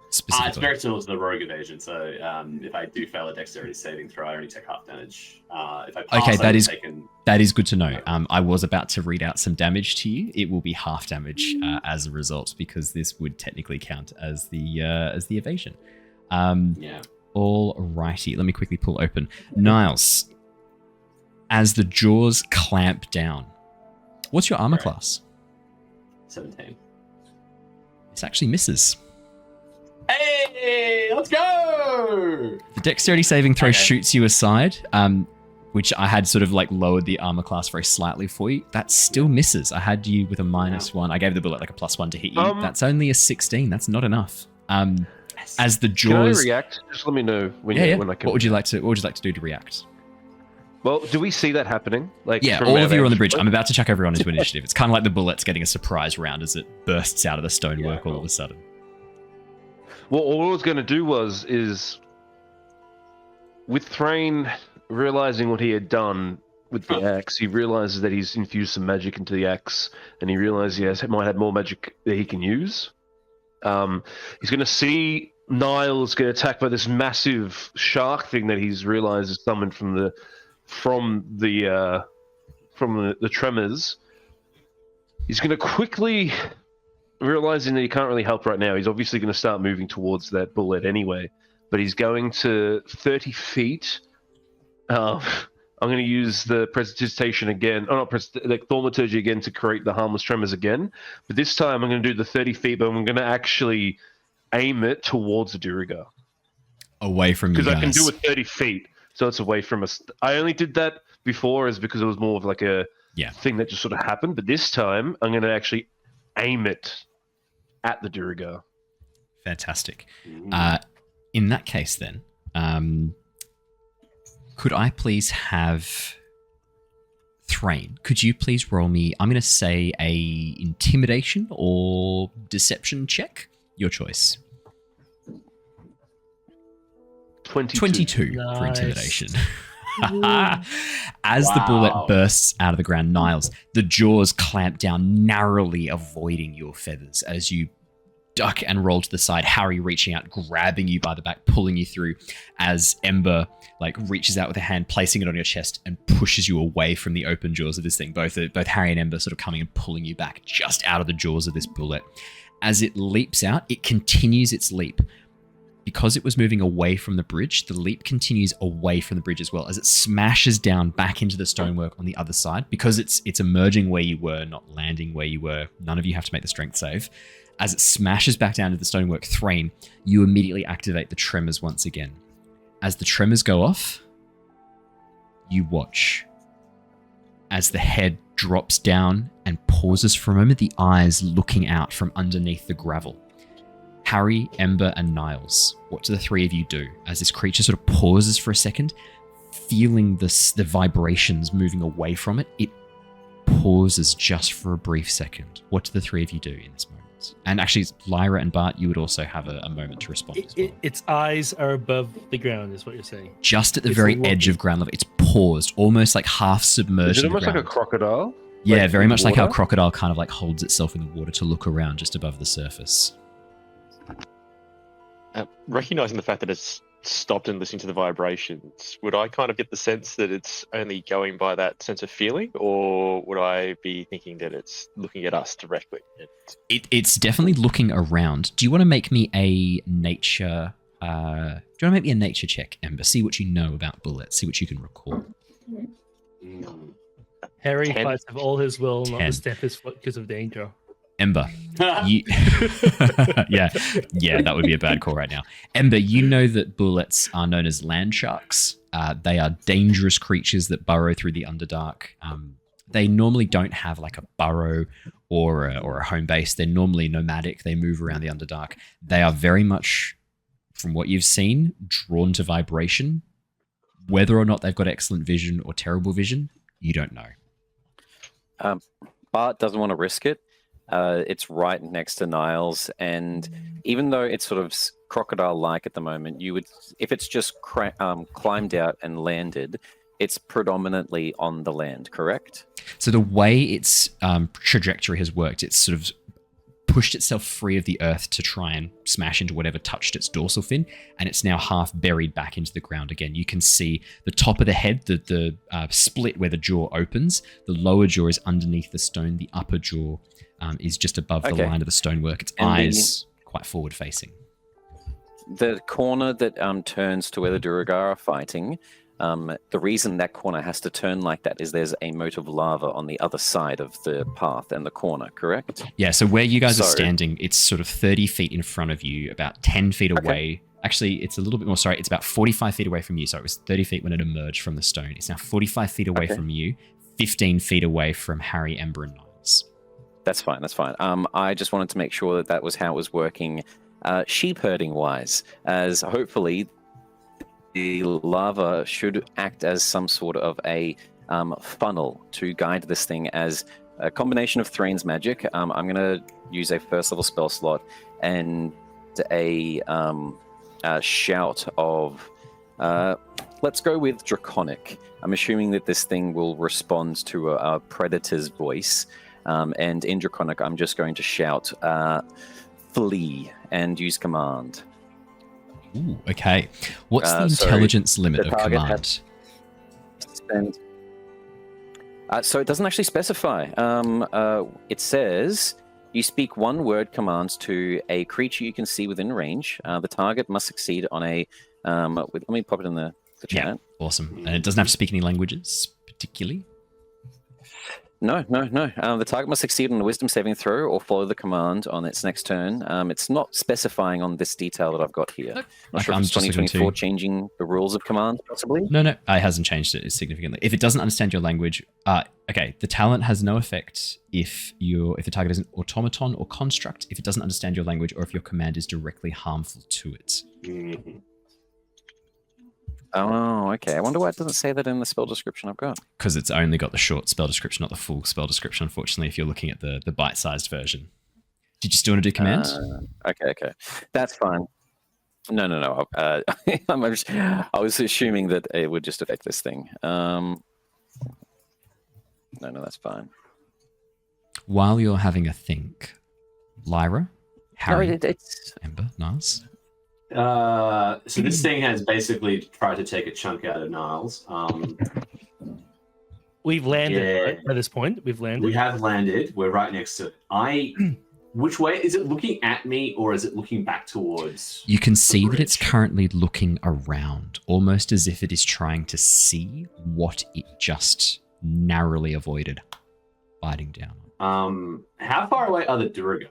Specifically? It's very similar to the rogue evasion, so if I do fail a dexterity saving throw, I only take half damage. If I pass, that is good to know. I was about to read out some damage to you. It will be half damage as a result, because this would technically count as the evasion. All righty. Let me quickly pull open Niles. As the jaws clamp down, What's your armor Right. class? 17. This actually misses. Hey, let's go! The dexterity saving throw Okay. shoots you aside, which I had sort of like lowered the armor class very slightly for you. That still misses. I had you with a -1. I gave the bullet like a +1 to hit you. That's only a 16. That's not enough. As the jaws. Can I react? Just let me know when, Yeah. when I can. What would you like to do to react? Well, do we see that happening? Like, Yeah, from all our of you are on the vantage bridge. point? I'm about to chuck everyone into initiative. It's kind of like the bullets getting a surprise round as it bursts out of the stonework all of a sudden. Well, all I was going to do is with Threign realizing what he had done with the axe, he realizes that he's infused some magic into the axe, and he realizes he might have more magic that he can use. He's going to see Niles get attacked by this massive shark thing that he's realized is summoned from the tremors. He's going to quickly, realizing that he can't really help right now, he's obviously going to start moving towards that bullet anyway. But he's going to 30 feet. I'm going to use the prestidigitation again. The thaumaturgy again to create the harmless tremors again. But this time I'm going to do the 30 feet, but I'm going to actually aim it towards the Deurgar. Away from you guys. Because I can do it 30 feet, so it's away from us. I only did that before is because it was more of like a thing that just sort of happened. But this time I'm going to actually aim it at the Deurgar. Fantastic. In that case, then, could I please have Threign? Could you please roll me? I'm going to say a intimidation or deception check. Your choice. 22 for Nice. intimidation. As the bullet bursts out of the ground, Niles, the jaws clamp down, narrowly avoiding your feathers as you duck and roll to the side, Harry reaching out, grabbing you by the back, pulling you through, as Ember reaches out with a hand, placing it on your chest and pushes you away from the open jaws of this thing. Both Harry and Ember sort of coming and pulling you back just out of the jaws of this bullet. As it leaps out, it continues its leap. Because it was moving away from the bridge, the leap continues away from the bridge as well, as it smashes down back into the stonework on the other side. Because it's emerging where you were, not landing where you were. None of you have to make the strength save. As it smashes back down to the stonework, Threign, you immediately activate the tremors once again. As the tremors go off, you watch as the head drops down and pauses for a moment, the eyes looking out from underneath the gravel. Harry, Ember, and Niles, what do the three of you do as this creature sort of pauses for a second, feeling the vibrations moving away from it? It pauses just for a brief second. What do the three of you do in this moment? And actually, Lyra and Bart, you would also have a moment to respond as well. Its eyes are above the ground, is what you're saying. Just at the very edge of ground level. It's paused, almost like half submerged. Is it in the almost like a ground. crocodile? Yeah, Like very in much like how a water? crocodile kind of holds itself in the water to look around just above the surface. Recognizing the fact that it's stopped and listening to the vibrations, would I kind of get the sense that it's only going by that sense of feeling, or would I be thinking that it's looking at us directly? It's definitely looking around. Do you want to make me a nature? Do you want to make me a nature check, Ember? See what you know about bullets. See what you can recall. Harry 10. fights with all his will, not 10. to step his foot because of danger. Ember, you... yeah, that would be a bad call right now. Ember, you know that bullets are known as land sharks. They are dangerous creatures that burrow through the Underdark. They normally don't have like a burrow or a home base. They're normally nomadic. They move around the Underdark. They are very much, from what you've seen, drawn to vibration. Whether or not they've got excellent vision or terrible vision, you don't know. Bart doesn't want to risk it. It's right next to Niles, and even though it's sort of crocodile-like at the moment, you would, if it's just climbed out and landed, it's predominantly on the land, correct? So the way its trajectory has worked, it's sort of pushed itself free of the earth to try and smash into whatever touched its dorsal fin, and it's now half buried back into the ground again. You can see the top of the head, the split where the jaw opens. The lower jaw is underneath the stone. The upper jaw is just above the line of the stonework. Its And eyes quite forward facing. The corner that turns to where the Deurgar are fighting, The reason that corner has to turn like that is there's a moat of lava on the other side of the path and the corner, correct? Yeah, so where you guys are standing, it's sort of 30 feet in front of you, about 10 feet away. Actually, it's a little bit more, sorry, it's about 45 feet away from you. So it was 30 feet when it emerged from the stone. It's now 45 feet away from you, 15 feet away from Harry, Ember, and Niles. That's fine, that's fine. I just wanted to make sure that was how it was working sheep herding wise, as hopefully the lava should act as some sort of a funnel to guide this thing as a combination of Threin's magic. I'm going to use a first level spell slot and a shout of, let's go with Draconic. I'm assuming that this thing will respond to a predator's voice. And in Draconic, I'm just going to shout, flee, and use command. Ooh, okay. What's the intelligence limit of command? So it doesn't actually specify. It says you speak one word commands to a creature you can see within range. The target must succeed on a. Let me pop it in the chat. Yeah, awesome. And it doesn't have to speak any languages, particularly. No. The target must succeed on a wisdom saving throw or follow the command on its next turn. It's not specifying on this detail that I've got here. Not sure if it's 2024 changing the rules of command, possibly? No, it hasn't changed it significantly. If it doesn't understand your language, okay, the talent has no effect if the target is an automaton or construct, if it doesn't understand your language, or if your command is directly harmful to it. Mm-hmm. Oh, okay. I wonder why it doesn't say that in the spell description I've got. Because it's only got the short spell description, not the full spell description, unfortunately, if you're looking at the bite-sized version. Did you still want to do command? Okay. That's fine. No. I was assuming that it would just affect this thing. No, that's fine. While you're having a think, Lyra, Harry, it's Ember, Niles. So this thing has basically tried to take a chunk out of Niles. We've landed right, at this point. We've landed. We have landed. We're right next to it. Which way is it looking at me, or is it looking back towards? You can see that it's currently looking around, almost as if it is trying to see what it just narrowly avoided biting down on. How far away are the Deurgar?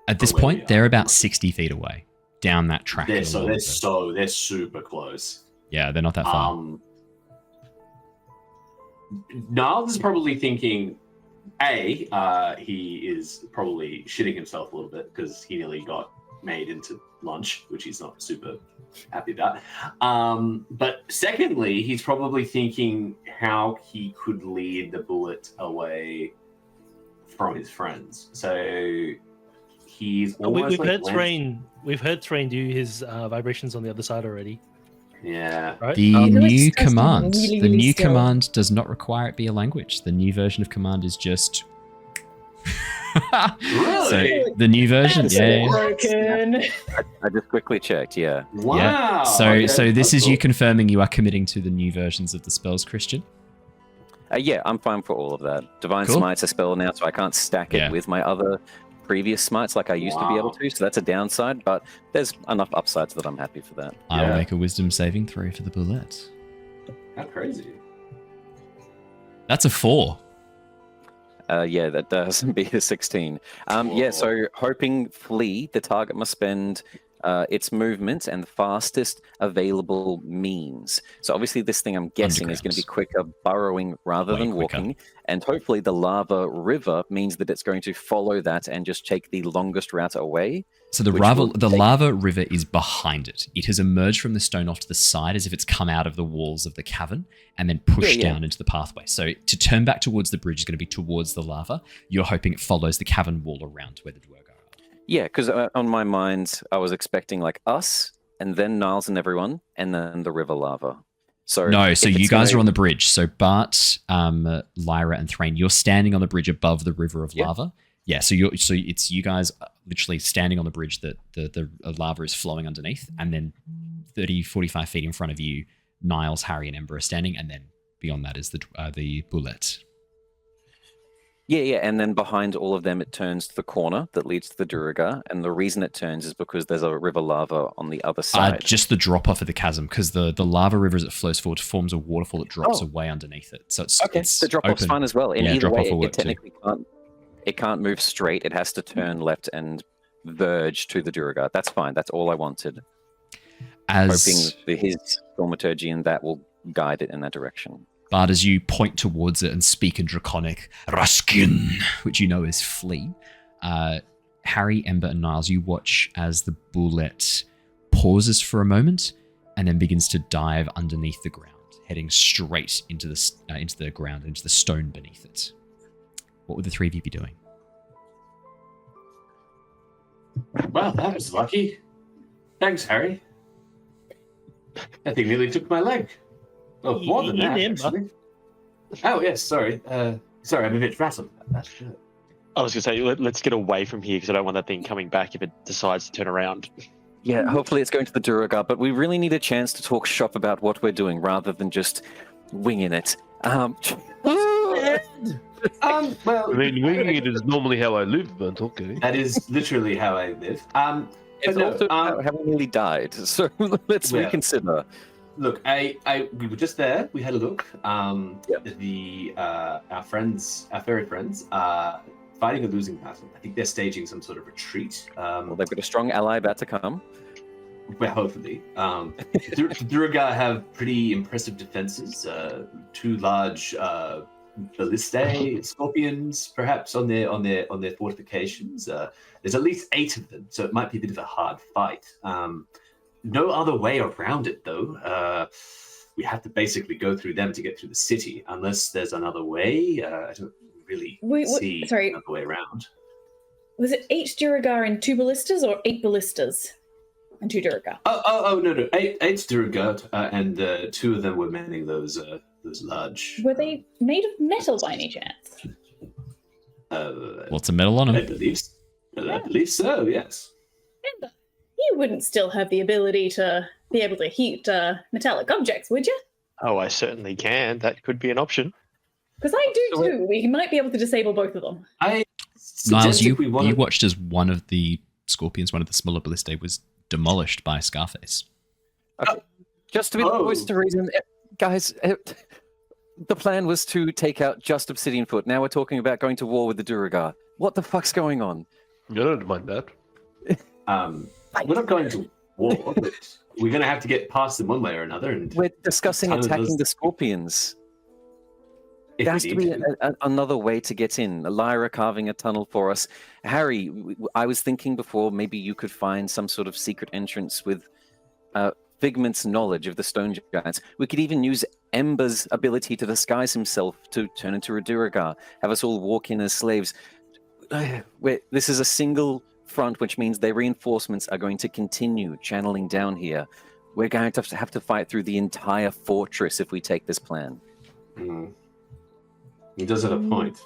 At this point, they're about 60 feet away down that track. They're super close. Yeah, they're not that far. Niles is probably thinking, he is probably shitting himself a little bit because he nearly got made into lunch, which he's not super happy about. But secondly, he's probably thinking how he could lead the bullet away from his friends. So he's almost We've heard Threign do his vibrations on the other side already. Yeah. Right? The new command. The new command does not require it be a language. The new version of command is just. Really? So the new version, Broken. I just quickly checked. Yeah. Wow. Yeah. So this is you confirming you are committing to the new versions of the spells, Christian. Yeah, I'm fine for all of that. Divine Cool. Smite's a spell now, so I can't stack it with my other previous smites like I used to be able to, so that's a downside, but there's enough upsides that I'm happy for that. I will make a wisdom saving throw for the bullet. How crazy. That's a 4. Yeah, that does be a 16. Yeah, so hoping flee, the target must spend its movement and the fastest available means. So obviously this thing I'm guessing is going to be quicker burrowing rather than walking. And hopefully the lava river means that it's going to follow that and just take the longest route away. So the lava river is behind it. It has emerged from the stone off to the side as if it's come out of the walls of the cavern and then pushed down into the pathway. So to turn back towards the bridge is going to be towards the lava. You're hoping it follows the cavern wall around where the Deurgar are. Yeah, because on my mind, I was expecting like us and then Niles and everyone and then the river lava. So you guys are on the bridge. So Bart, Lyra, and Threign, you're standing on the bridge above the river of lava. Yeah, so it's you guys literally standing on the bridge that the lava is flowing underneath, and then 30, 45 feet in front of you, Niles, Harry, and Ember are standing, and then beyond that is the bullet. Yeah, and then behind all of them, it turns to the corner that leads to the Deurgar, and the reason it turns is because there's a river lava on the other side. Just the drop off of the chasm, because the lava river as it flows forward forms a waterfall that drops away underneath it. So it's okay. It's the drop off's fine as well. In either way, it technically can't move straight. It has to turn left and verge to the Deurgar. That's fine. That's all I wanted. Hoping his thaumaturgy and that will guide it in that direction. But as you point towards it and speak in Draconic, Raskin, which you know is flee, Harry, Ember, and Niles, you watch as the bullet pauses for a moment and then begins to dive underneath the ground, heading straight into the ground, into the stone beneath it. What would the three of you be doing? Well, that was lucky. Thanks, Harry. That thing nearly took my leg. Oh, more than that, actually. Oh, yes, sorry. Sorry, I'm a bit rattled about that. I was going to say, let's get away from here because I don't want that thing coming back if it decides to turn around. Yeah, hopefully it's going to the Deurgar, but we really need a chance to talk shop about what we're doing rather than just winging it. Well, I mean, winging it is normally how I live, but okay. That is literally how I live. It's also how we nearly died, so let's reconsider. Look, we were just there. We had a look. Our fairy friends, are fighting a losing battle. I think they're staging some sort of retreat. Well, they've got a strong ally about to come. Well, hopefully. The Deurgar have pretty impressive defenses. 2 large ballistae scorpions, perhaps on their fortifications. There's at least 8 of them, so it might be a bit of a hard fight. No other way around it, though. We have to basically go through them to get through the city, unless there's another way. I don't really see another way around. Was it 8 Deurgar and 2 ballistas, or 8 ballistas and 2 Deurgar? Oh, no. 8 Deurgar, and 2 of them were manning those large... Were they made of metal by any chance? What's the metal on them? I believe so, yes. Ember, you wouldn't still have the ability to be able to heat metallic objects, would you? Oh, I certainly can. That could be an option. Because I do too. We might be able to disable both of them. Niles, you watched as one of the scorpions, one of the smaller ballistae, was demolished by Scarface. Okay. Just to be the voice to reason, guys, the plan was to take out just Obsidian Foot. Now we're talking about going to war with the Deurgar. What the fuck's going on? I don't mind that. We're not going to war, but we're going to have to get past them one way or another. And we're discussing attacking the scorpions. There has to be another way to get in. Lyra carving a tunnel for us. Harry, I was thinking before maybe you could find some sort of secret entrance with Figment's knowledge of the stone giants. We could even use Ember's ability to disguise himself to turn into a Deurgar, have us all walk in as slaves. This is a single front, which means their reinforcements are going to continue channeling down here. We're going to have to fight through the entire fortress if we take this plan. He does have a point.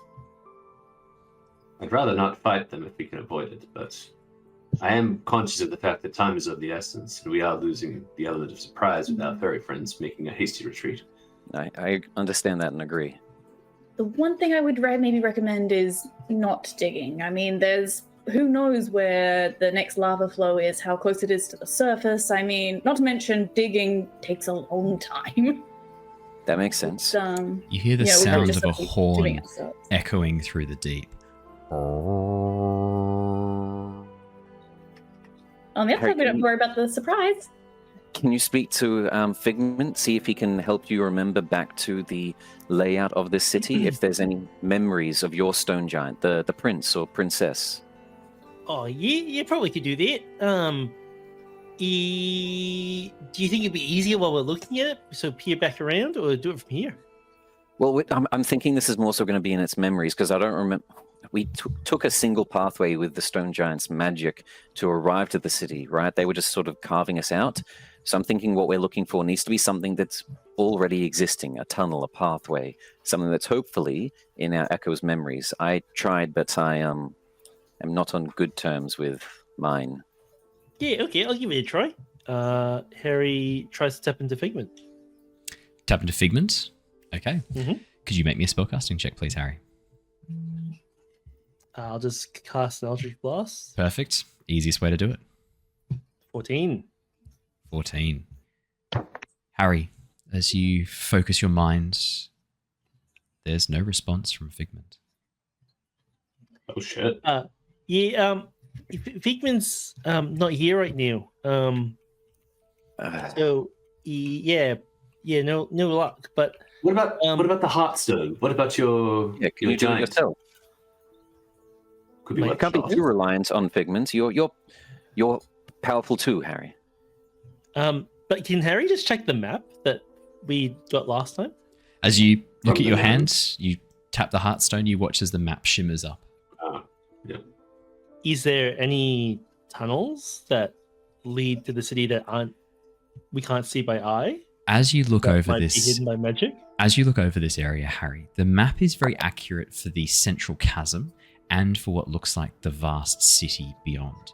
I'd rather not fight them if we can avoid it, but I am conscious of the fact that time is of the essence, and we are losing the element of surprise with our fairy friends making a hasty retreat. I understand that and agree. The one thing I would maybe recommend is not digging. I mean, who knows where the next lava flow is, how close it is to the surface. I mean, not to mention digging takes a long time. That makes sense. You hear the sound of a horn echoing through the deep. On the other side, we don't have to worry about the surprise. Can you speak to Figment, see if he can help you remember back to the layout of this city, if there's any memories of your stone giant, the prince or princess? Oh, yeah, probably could do that. Do you think it'd be easier while we're looking at it, so peer back around, or do it from here? Well, I'm thinking this is more so going to be in its memories, because I don't remember... We took a single pathway with the stone giant's magic to arrive to the city, right? They were just sort of carving us out. So I'm thinking what we're looking for needs to be something that's already existing, a tunnel, a pathway, something that's hopefully in our Echo's memories. I tried, but I am not on good terms with mine. Yeah, okay, I'll give it a try. Harry tries to tap into Figment. Tap into Figment? Okay. Mm-hmm. Could you make me a spellcasting check, please, Harry? I'll just cast an Eldritch Blast. Perfect. Easiest way to do it. 14. 14. Harry, as you focus your mind, there's no response from Figment. Oh shit. Figment's not here right now. So no luck. But what about the Heartstone? What about your can you do it yourself? Could be You can't be too reliant on Figment. You're powerful too, Harry. But can Harry just check the map that we got last time? As you look at your hand, you tap the Heartstone, you watch as the map shimmers up. Yeah. Is there any tunnels that lead to the city that we can't see by eye? As you look over might this, be hidden by magic? As you look over this area, Harry, the map is very accurate for the central chasm and for what looks like the vast city beyond.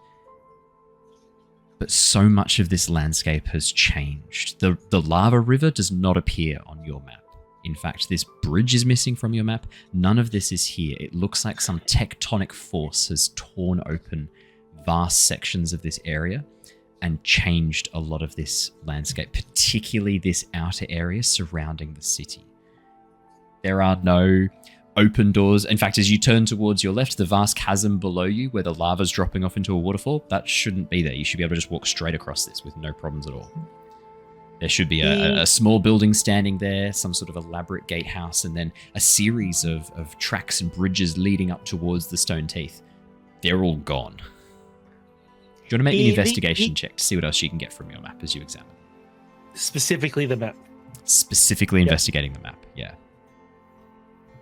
But so much of this landscape has changed. The lava river does not appear on your map. In fact, this bridge is missing from your map. None of this is here. It looks like some tectonic force has torn open vast sections of this area and changed a lot of this landscape, particularly this outer area surrounding the city. There are no open doors. In fact, as you turn towards your left, the vast chasm below you where the lava's dropping off into a waterfall, that shouldn't be there. You should be able to just walk straight across this with no problems at all. There should be a small building standing there, some sort of elaborate gatehouse, and then a series of tracks and bridges leading up towards the stone teeth. They're all gone. Do you want to make an investigation check to see what else you can get from your map as you examine? Specifically the map. Specifically investigating the map, yeah.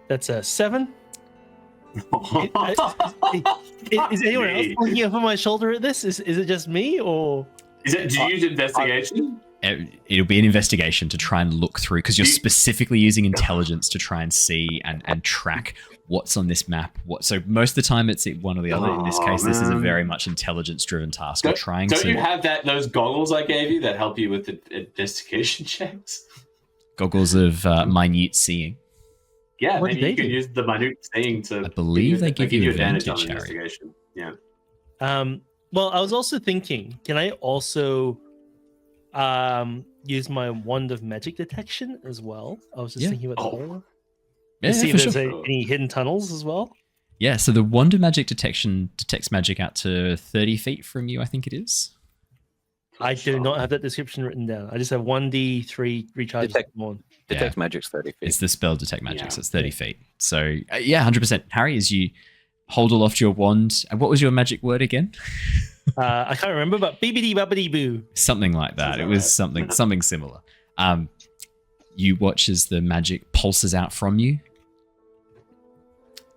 That's a 7. Is anyone else looking over my shoulder at this? Is it just me, or... Do you use investigation? It'll be an investigation to try and look through, because you're specifically using intelligence to try and see and track what's on this map. So most of the time it's one or the other. In this case, this is a very much intelligence-driven task. Don't you have those goggles I gave you that help you with the investigation checks? Goggles of minute seeing. Yeah, maybe you can use the minute seeing to... I believe they give you advantage on investigation. Yeah. Well, I was also thinking, can I also use my wand of magic detection as well? I was just thinking about that. Yeah, see if there's any hidden tunnels as well. Yeah, so the wand of magic detection detects magic out to 30 feet from you, I think it is. I do not have that description written down. I just have 1d3 recharge. Detect magic's 30 feet. It's the spell detect magic, so it's 30 feet. So, 100%. Harry, as you hold aloft your wand, and what was your magic word again? I can't remember, but bibbidi bobbidi boo. Something like that. It was something similar. You watch as the magic pulses out from you.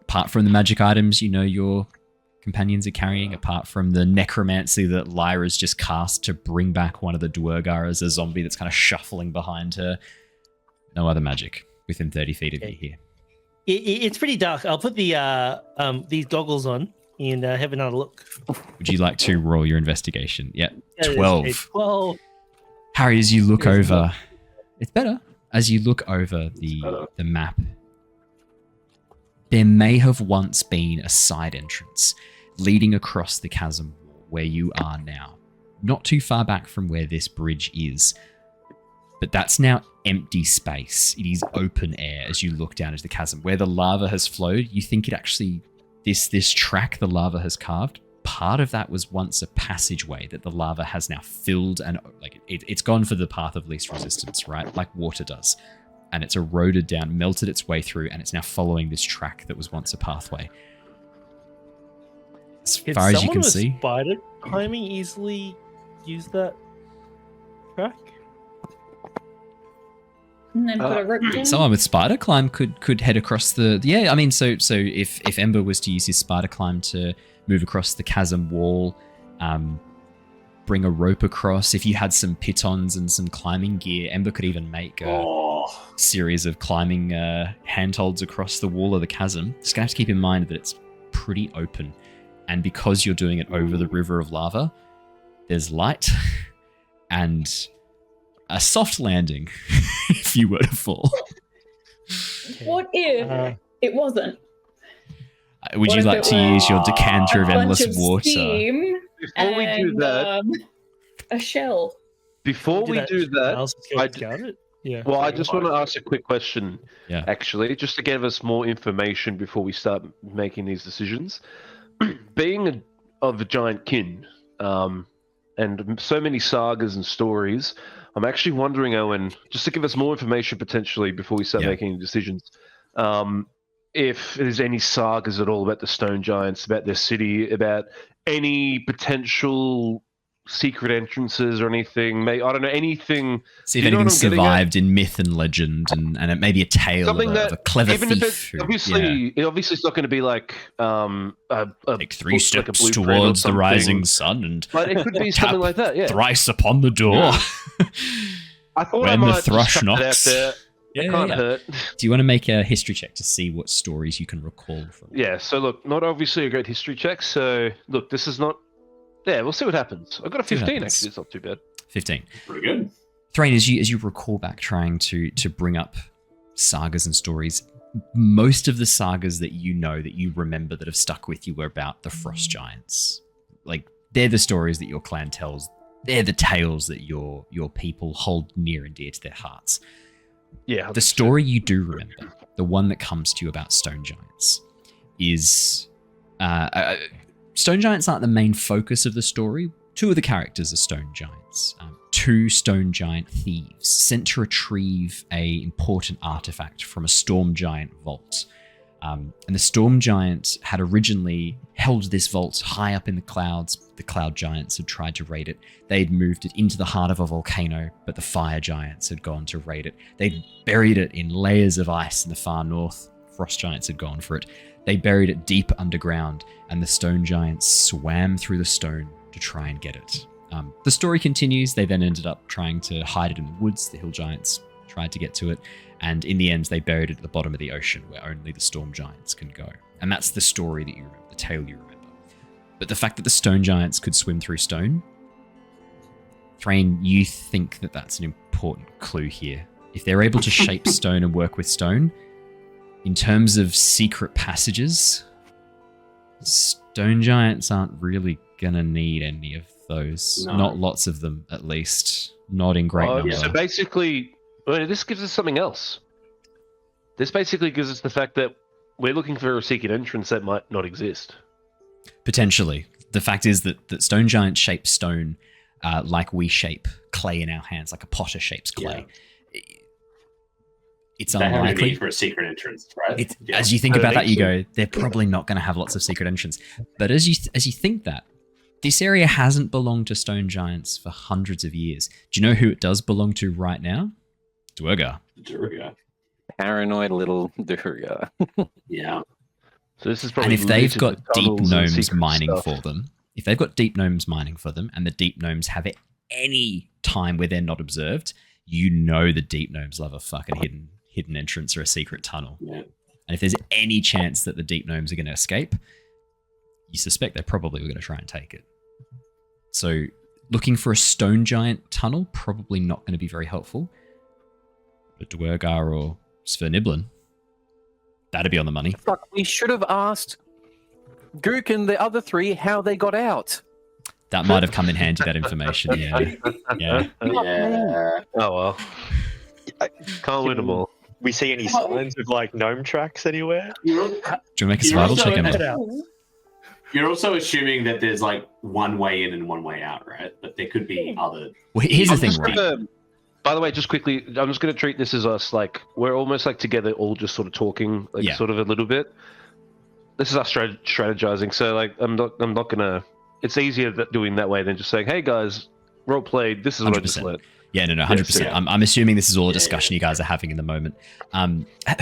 Apart from the magic items, your companions are carrying, apart from the necromancy that Lyra's just cast to bring back one of the Deurgar as a zombie that's kind of shuffling behind her. No other magic within 30 feet of you here. It's pretty dark. I'll put the these goggles on and have another look. Would you like to roll your investigation? Yeah, 12. 12. Harry, as you look over, it's better. As you look over the map, there may have once been a side entrance leading across the chasm where you are now. Not too far back from where this bridge is. But that's now empty space. It is open air as you look down into the chasm. Where the lava has flowed, you think it actually... This track the lava has carved, part of that was once a passageway that the lava has now filled and it's gone for the path of least resistance, right? Like water does. And it's eroded down, melted its way through, and it's now following this track that was once a pathway. As far as you can see. Spider climbing easily use that track? And then put a rope down? Someone with spider climb could head across the... Yeah, I mean, so if Ember was to use his spider climb to move across the chasm wall, bring a rope across, if you had some pitons and some climbing gear, Ember could even make a series of climbing handholds across the wall of the chasm. Just going to have to keep in mind that it's pretty open. And because you're doing it over the river of lava, there's light and a soft landing if you were to fall. What if it wasn't? Would What you if like it to were use your decanter of a bunch endless of water? steam Before we do and, that, a shell. before we do that, Niles is going to scout it. Yeah. well, I just want to ask a quick question, Yeah. actually, just to give us more information before we start making these decisions. Being of a giant kin, and so many sagas and stories, I'm actually wondering, Owen, just to give us more information potentially before we start making decisions, if there's any sagas at all about the stone giants, about their city, about any potential secret entrances or anything. I don't know, anything. See if anything survived in myth and legend, and it may be a tale of a clever even thief. If obviously it's not going to be like take 3 steps towards the rising sun, and but it could be something like that. Yeah, thrice upon the door. I thought when I might the thrush just knocks. it out there. It can't hurt. Do you want to make a history check to see what stories you can recall from? Yeah. So look, not obviously a great history check. So look, this is not. Yeah, we'll see what happens. I got a 15 actually. It's not too bad. 15. Pretty good. Threign, as you recall back, trying to bring up sagas and stories, most of the sagas that you know, that you remember, that have stuck with you were about the frost giants. Like, they're the stories that your clan tells. They're the tales that your people hold near and dear to their hearts. Yeah. The story you do remember, the one that comes to you about stone giants, is stone giants aren't the main focus of the story. 2 of the characters are stone giants. 2 stone giant thieves sent to retrieve a important artifact from a storm giant vault. And the storm giant had originally held this vault high up in the clouds. The cloud giants had tried to raid it. They'd moved it into the heart of a volcano, but the fire giants had gone to raid it. They'd buried it in layers of ice in the far north. Frost giants had gone for it. They buried it deep underground, and the stone giants swam through the stone to try and get it. The story continues. They then ended up trying to hide it in the woods. The hill giants tried to get to it, and in the end, they buried it at the bottom of the ocean, where only the storm giants can go. And that's the story that you remember, the tale you remember. But the fact that the stone giants could swim through stone, Threign, you think that that's an important clue here. If they're able to shape stone and work with stone, in terms of secret passages, stone giants aren't really gonna need any of those. No. Not lots of them, at least. Not in great number. Yeah, so basically, this gives us something else. This basically gives us the fact that we're looking for a secret entrance that might not exist. Potentially. The fact is that stone giants shape stone like we shape clay in our hands, like a potter shapes clay. Yeah. It's they unlikely. have a need for a secret entrance, right? As you think about that, you go, they're probably not going to have lots of secret entrance. But as you think that, this area hasn't belonged to stone giants for hundreds of years. Do you know who it does belong to right now? Deurgar. Deurgar. Paranoid little Deurgar. Yeah. So this is probably. And if they've got deep gnomes mining stuff for them, and the deep gnomes have it any time where they're not observed, you know the deep gnomes love a fucking hidden entrance or a secret tunnel. Yeah. And if there's any chance that the deep gnomes are going to escape, you suspect they're probably going to try and take it. So looking for a stone giant tunnel, probably not going to be very helpful. But Deurgar or Sverniblin, that'd be on the money. Fuck, we should have asked Gook and the other 3 how they got out. That might have come in handy, that information, yeah. Yeah. Oh, well. Can't win them all. We see any signs of like gnome tracks anywhere? Do you want to make a survival check, Ember? You're also assuming that there's like one way in and one way out, right? But there could be other. Well, here's the thing, right? By the way, just quickly, I'm just going to treat this as us, like, we're almost like together, all just sort of talking, like, sort of a little bit. This is us strategizing, so, like, I'm not going to... It's easier doing that way than just saying, hey, guys, role played, this is what 100%. I just learned. Yeah, no, 100%. Yeah. I'm assuming this is all a discussion you guys are having in the moment.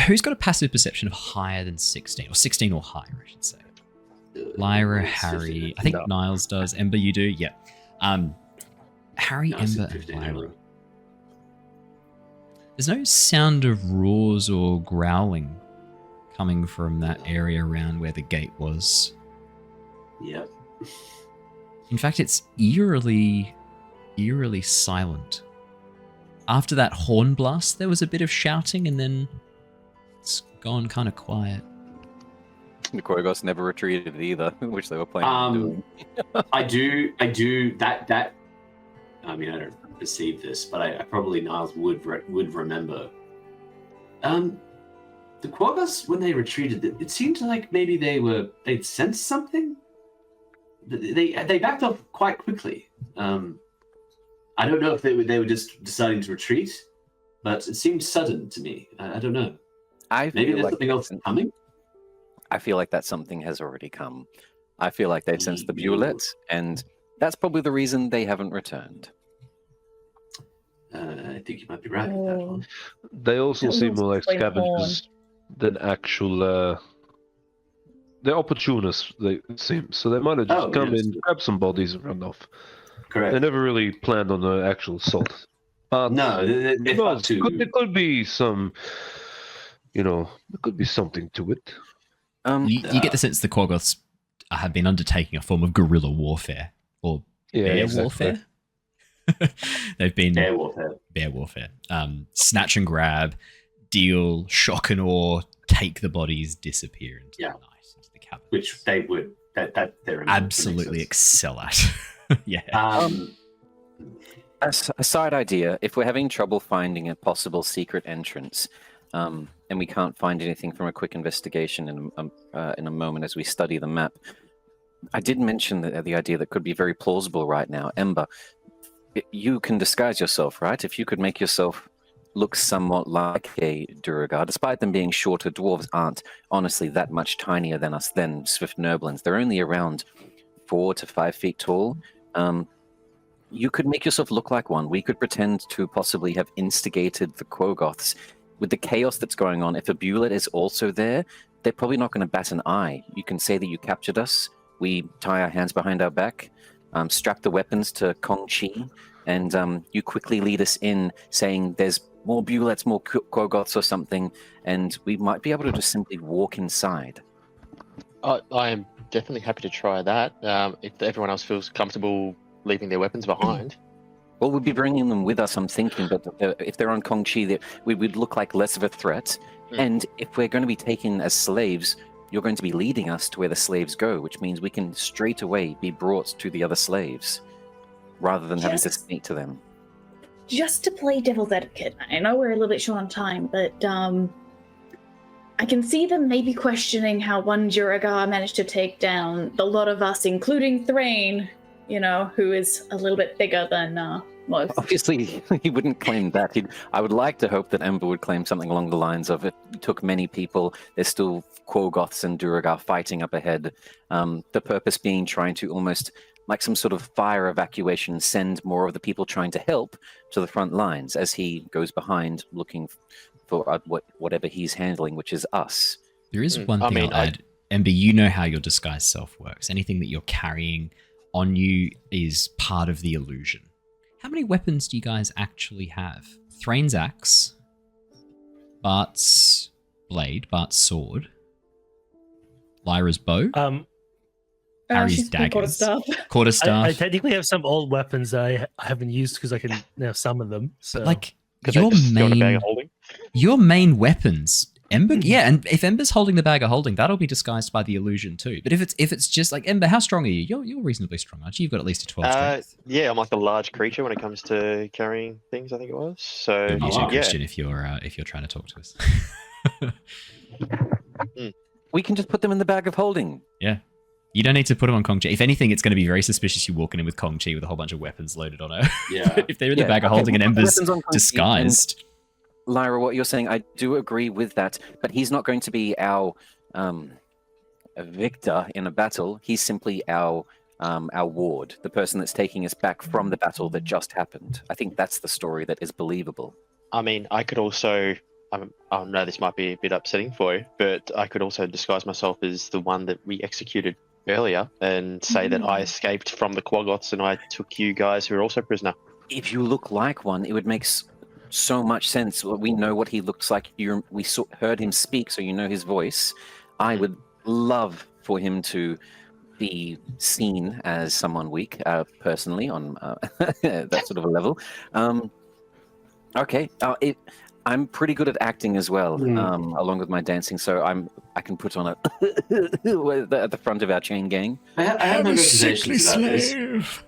Who's got a passive perception of higher than 16? Or 16 or higher, I should say. Lyra, Harry... I think Niles does. Ember, you do? Yeah. Harry, Ember, and Lyra. There's no sound of roars or growling coming from that area around where the gate was. Yep. In fact, it's eerily silent. After that horn blast, there was a bit of shouting, and then it's gone kind of quiet. The Quogos never retreated either, which they were planning on doing. I do that. I mean, I don't perceive this, but I probably Niles would remember. The Quogos, when they retreated, it seemed like maybe they'd sensed something. They backed off quite quickly. I don't know if they were just deciding to retreat, but it seemed sudden to me. I don't know. Maybe there's something else coming. I feel like that something has already come. I feel like they've sensed the Bullet, and that's probably the reason they haven't returned. I think you might be right with that one. They also seem more like scavengers than actual. They're opportunists, they seem. So they might have just come in, grab some bodies, and run off. Correct. They never really planned on the actual assault. But no, there could be some. There could be something to it. You get the sense the Quoggoths have been undertaking a form of guerrilla warfare or bear warfare. They've been bear warfare. Snatch and grab, deal, shock and awe, take the bodies, disappear into the night, into the cabin. Which they would they're absolutely excel at. Yeah. A side idea: if we're having trouble finding a possible secret entrance, and we can't find anything from a quick investigation in a moment as we study the map, I did mention the idea that could be very plausible right now. Ember, you can disguise yourself, right? If you could make yourself look somewhat like a Deurgar, despite them being shorter, dwarves aren't honestly that much tinier than us, than Swift Noblins. They're only around 4 to 5 feet tall. You could make yourself look like one. We could pretend to possibly have instigated the Quoggoths. With the chaos that's going on, if a Bullet is also there, they're probably not going to bat an eye. You can say that you captured us. We tie our hands behind our back, strap the weapons to Kong Chi, and you quickly lead us in, saying there's more Bullets, more Quoggoths or something, and we might be able to just simply walk inside. I am definitely happy to try that. If everyone else feels comfortable leaving their weapons behind. Well, we'd be bringing them with us, I'm thinking, but if they're on Kong Chi, we would look like less of a threat. And if we're going to be taken as slaves, you're going to be leading us to where the slaves go, which means we can straight away be brought to the other slaves, rather than having to sneak to them. Just to play devil's advocate, I know we're a little bit short on time, but I can see them maybe questioning how one Deurgar managed to take down the lot of us, including Threign, who is a little bit bigger than most. Obviously, he wouldn't claim that. I would like to hope that Ember would claim something along the lines of, it took many people, there's still Quoggoths and Deurgar fighting up ahead. The purpose being trying to almost, like some sort of fire evacuation, send more of the people trying to help to the front lines as he goes behind looking for whatever he's handling, which is us. There is one thing I'll add. Ember, you know how your disguise self works. Anything that you're carrying on you is part of the illusion. How many weapons do you guys actually have? Threign's axe, Bart's blade, Bart's sword, Lyra's bow, Harry's daggers, quarterstaff. I technically have some old weapons that I haven't used because I can now summon them. So, your main weapons, Ember, and if Ember's holding the bag of holding, that'll be disguised by the illusion too. But if it's just like, Ember, how strong are you? You're reasonably strong, aren't you? You've got at least a 12 strength. Yeah, I'm like a large creature when it comes to carrying things, I think it was. So use your question if you're trying to talk to us. We can just put them in the bag of holding. Yeah. You don't need to put them on Kong Chi. If anything, it's going to be very suspicious you walking in with Kong Chi with a whole bunch of weapons loaded on her. Yeah. If they're in the bag of holding and Ember's disguised. Lyra, what you're saying, I do agree with that, but he's not going to be our victor in a battle. He's simply our ward, the person that's taking us back from the battle that just happened. I think that's the story that is believable. I mean, I could also, I know this might be a bit upsetting for you, but I could also disguise myself as the one that we executed earlier and say that I escaped from the Quoggoths and I took you guys who are also prisoner. If you look like one, it would make so much sense. We know what he looks like. We heard him speak, so you know his voice. I would love for him to be seen as someone weak, personally, on that sort of a level. Okay. I'm pretty good at acting as well, along with my dancing. So I can put on a at the front of our chain gang. I have my reservations about this,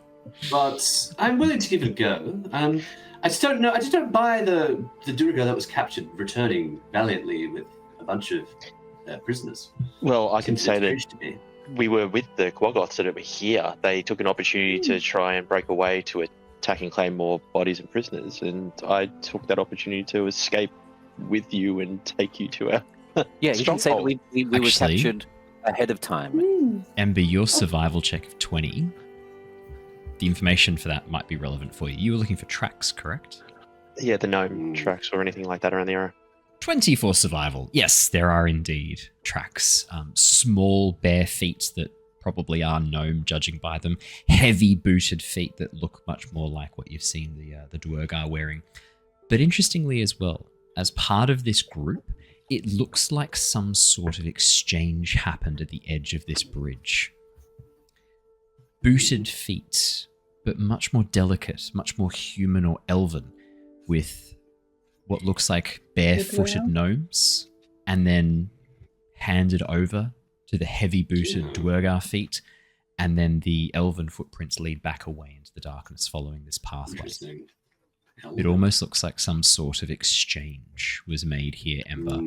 but I'm willing to give it a go. I just don't know. I just don't buy the Deurgar that was captured returning valiantly with a bunch of prisoners. Well, I can say that we were with the Quaggoths that were here. They took an opportunity to try and break away to attack and claim more bodies and prisoners, and I took that opportunity to escape with you and take you to our Yeah, you can say that we were captured ahead of time. Ember, your survival check of 20. The information for that might be relevant for you. You were looking for tracks, correct? Yeah, the gnome tracks or anything like that around the area. 20 for survival. Yes, there are indeed tracks. Small bare feet that probably are gnome, judging by them. Heavy booted feet that look much more like what you've seen the Deurgar wearing. But interestingly as well, as part of this group, it looks like some sort of exchange happened at the edge of this bridge. Booted feet, but much more delicate, much more human or elven, with what looks like barefooted gnomes, and then handed over to the heavy-booted Deurgar feet, and then the elven footprints lead back away into the darkness following this pathway. It almost looks like some sort of exchange was made here, Ember.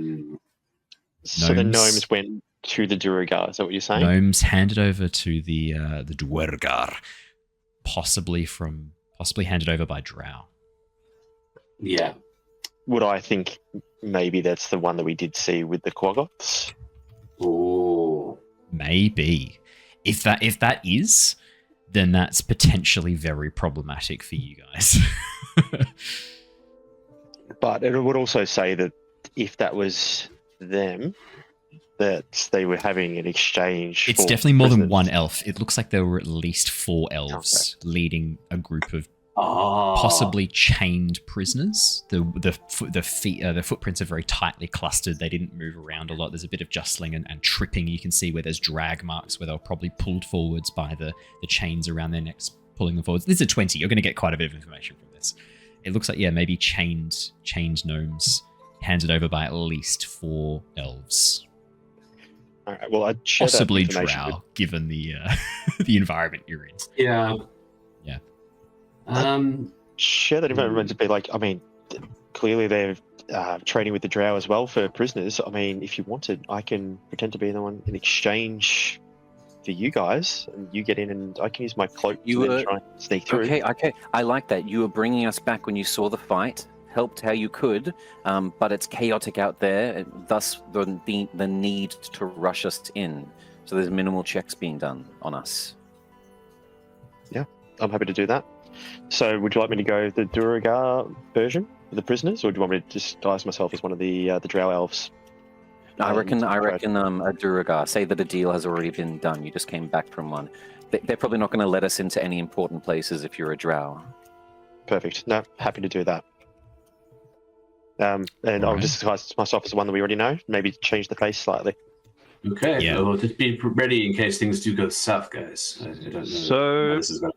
So the gnomes went to the Deurgar, is that what you're saying? Gnomes handed over to the Deurgar, possibly handed over by Drow. Yeah. Would I think maybe that's the one that we did see with the Quaggoths? Oh, maybe. If that is, then that's potentially very problematic for you guys. But it would also say that if that was them, that they were having an exchange. It's definitely more than one elf. It looks like there were at least 4 elves leading a group of possibly chained prisoners. The footprints are very tightly clustered. They didn't move around a lot. There's a bit of jostling and tripping. You can see where there's drag marks where they were probably pulled forwards by the chains around their necks, pulling them forwards. This is a 20. You're going to get quite a bit of information from this. It looks like, maybe chained gnomes handed over by at least 4 elves. All right, well, I'd share possibly that information drow, given the the environment you're in. Yeah. Share that information to be like, I mean, clearly they're trading with the drow as well for prisoners. I mean, if you wanted, I can pretend to be the one in exchange for you guys, and you get in, and I can use my cloak to try and sneak through. Okay, I like that. You were bringing us back when you saw the fight, helped how you could, but it's chaotic out there, and thus the need to rush us in. So there's minimal checks being done on us. Yeah, I'm happy to do that. So would you like me to go the Deurgar version of the prisoners, or do you want me to disguise myself as one of the drow elves? I reckon a Deurgar. Say that a deal has already been done. You just came back from one. They're probably not going to let us into any important places if you're a drow. Perfect. No, happy to do that. And I'll just disguise myself as one that we already know. Maybe change the face slightly. Okay. Yeah. Well, just be ready in case things do go south, guys. I don't know. So, how this is going.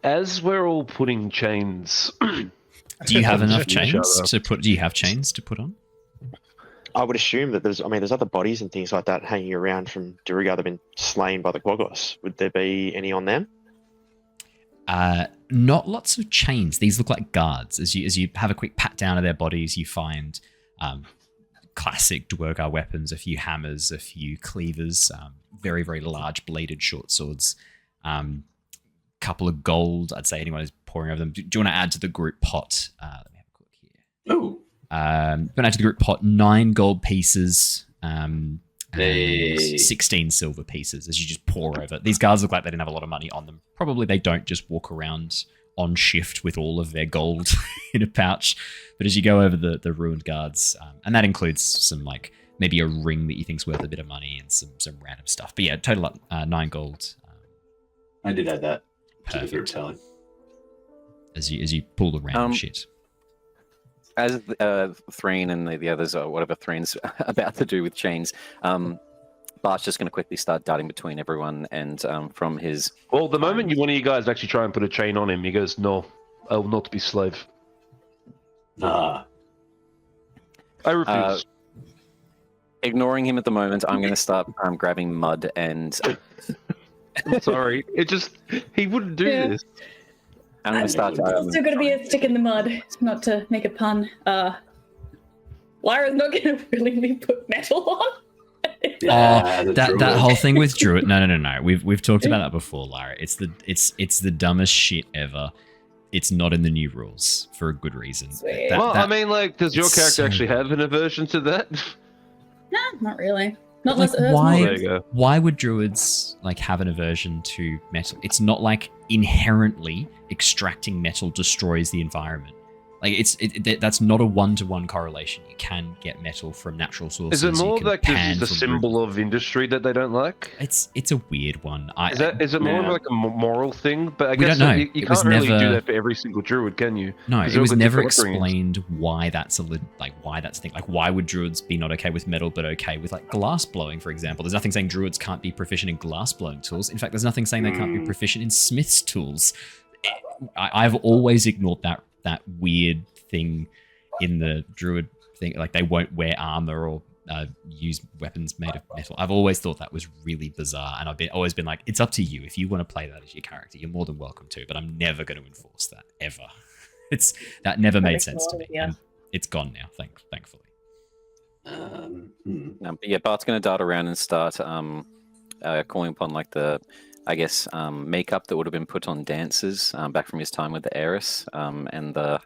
As we're all putting chains, do you have enough chains to put? Do you have chains to put on? I would assume that there's other bodies and things like that hanging around from Deurgar that have been slain by the Quaggoths. Would there be any on them? Not lots of chains. These look like guards. As you have a quick pat down of their bodies, you find classic Deurgar weapons, a few hammers, a few cleavers, very, very large bladed short swords, couple of gold. I'd say anyone is pouring over them. Do you want to add to the group pot? Let me have a quick here. Oh. Going to add to the group pot 9 gold pieces, and 16 silver pieces as you just pour over. These guards look like they didn't have a lot of money on them. Probably they don't just walk around on shift with all of their gold in a pouch. But as you go over the ruined guards, and that includes some maybe a ring that you think's worth a bit of money and some random stuff. But yeah, total up 9 gold. I did add that. Perfect. As you pull the random shit. As Threign and the others, or whatever Threin's about to do with chains, Bart's just going to quickly start darting between everyone and from his... Well, the moment one of you guys actually try and put a chain on him, he goes, "No, I will not be slave." I refuse. Ignoring him at the moment, I'm going to start grabbing mud and I'm sorry. He wouldn't do Yeah. this. I'm going to start. There's still going to be a stick in the mud, not to make a pun. Lyra's not going to willingly put metal on. That whole thing with Druid. No. We've talked about that before, Lyra. It's the dumbest shit ever. It's not in the new rules for a good reason. Sweet. I mean, like, does your character actually have an aversion to that? Nah, not really. Not Like, unless it hurts more. There you go. why would druids like have an aversion to metal? It's not like inherently extracting metal destroys the environment. Like that's not a one-to-one correlation. You can get metal from natural sources. Is it more you can like this pan is a from symbol of industry that they don't like? It's a weird one. Is it more of like a moral thing? But I We guess don't know. you It was can't really do never- that for every single druid, can you? No, 'Cause it they've was got never different upbringings. explained why that's why that's a thing. Like, why would druids be not okay with metal but okay with like glass blowing, for example? There's nothing saying druids can't be proficient in glass blowing tools. In fact, there's nothing saying they can't be proficient in smith's tools. I've always ignored that weird thing in the druid thing. Like, they won't wear armor or use weapons made of metal. I've always thought that was really bizarre, and I've always been like, it's up to you. If you want to play that as your character, you're more than welcome to, but I'm never going to enforce that, ever. That never made sense to me. Yeah. And it's gone now, thankfully. But yeah, Bart's going to dart around and start calling upon like the, I guess, makeup that would have been put on dancers back from his time with the heiress and the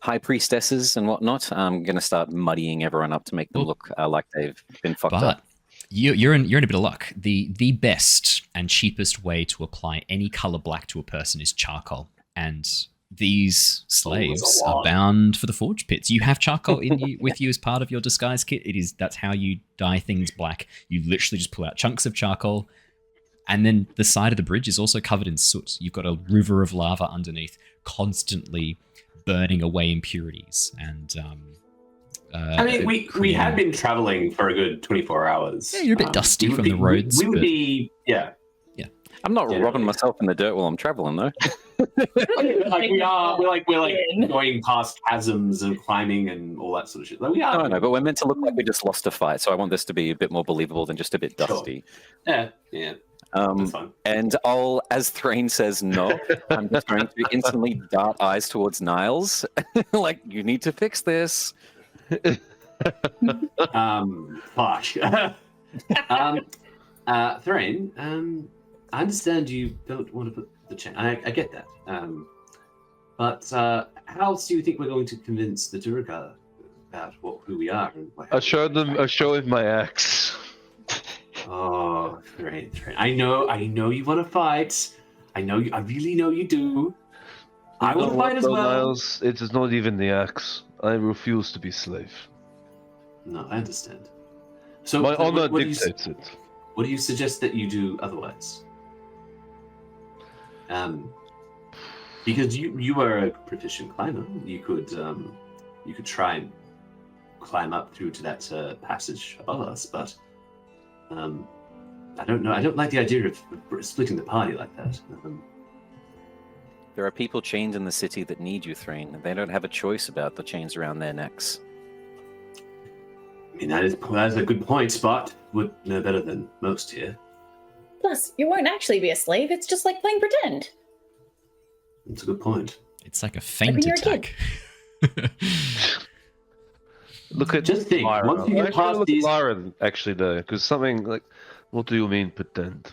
high priestesses and whatnot. I'm going to start muddying everyone up to make them look like they've been fucked But up. you're in a bit of luck. The best and cheapest way to apply any color black to a person is charcoal, and these slaves are bound for the forge pits. You have charcoal with you as part of your disguise kit. That's how you dye things black. You literally just pull out chunks of charcoal, and then the side of the bridge is also covered in soot. You've got a river of lava underneath, constantly burning away impurities. And I mean, we had been traveling for a good 24 hours. Yeah, you're a bit dusty from the roads. We would but- be, yeah. I'm not robbing myself in the dirt while I'm traveling, though. Like we're going past chasms and climbing and all that sort of shit. Like we are. No, but we're meant to look like we just lost a fight, so I want this to be a bit more believable than just a bit dusty. Yeah. That's fine. And as Threign says no, I'm just going to instantly dart eyes towards Niles. Like, you need to fix this. Fuck. Threign, I understand you don't want to put the chain. I get that. But how else do you think we're going to convince the Deurgar about who we are? And I show him my axe. Oh, Threign. I know you want to fight. I really know you do. I want to fight as well. Niles, it is not even the axe. I refuse to be slave. No, I understand. So My honor what dictates it. What do you suggest that you do otherwise? Because you are a proficient climber, you could try and climb up through to that passage above us, but I don't know. I don't like the idea of splitting the party like that. There are people chained in the city that need you, Threign. They don't have a choice about the chains around their necks. I mean, that is a good point. Spot would know better than most here. Plus, you won't actually be a slave. It's just like playing pretend. That's a good point. It's like a feint when you're a kid. attack. Look at Just think, Lyra. once you get Actually, past look these- at Lyra, actually, though, because something like, what do you mean pretend?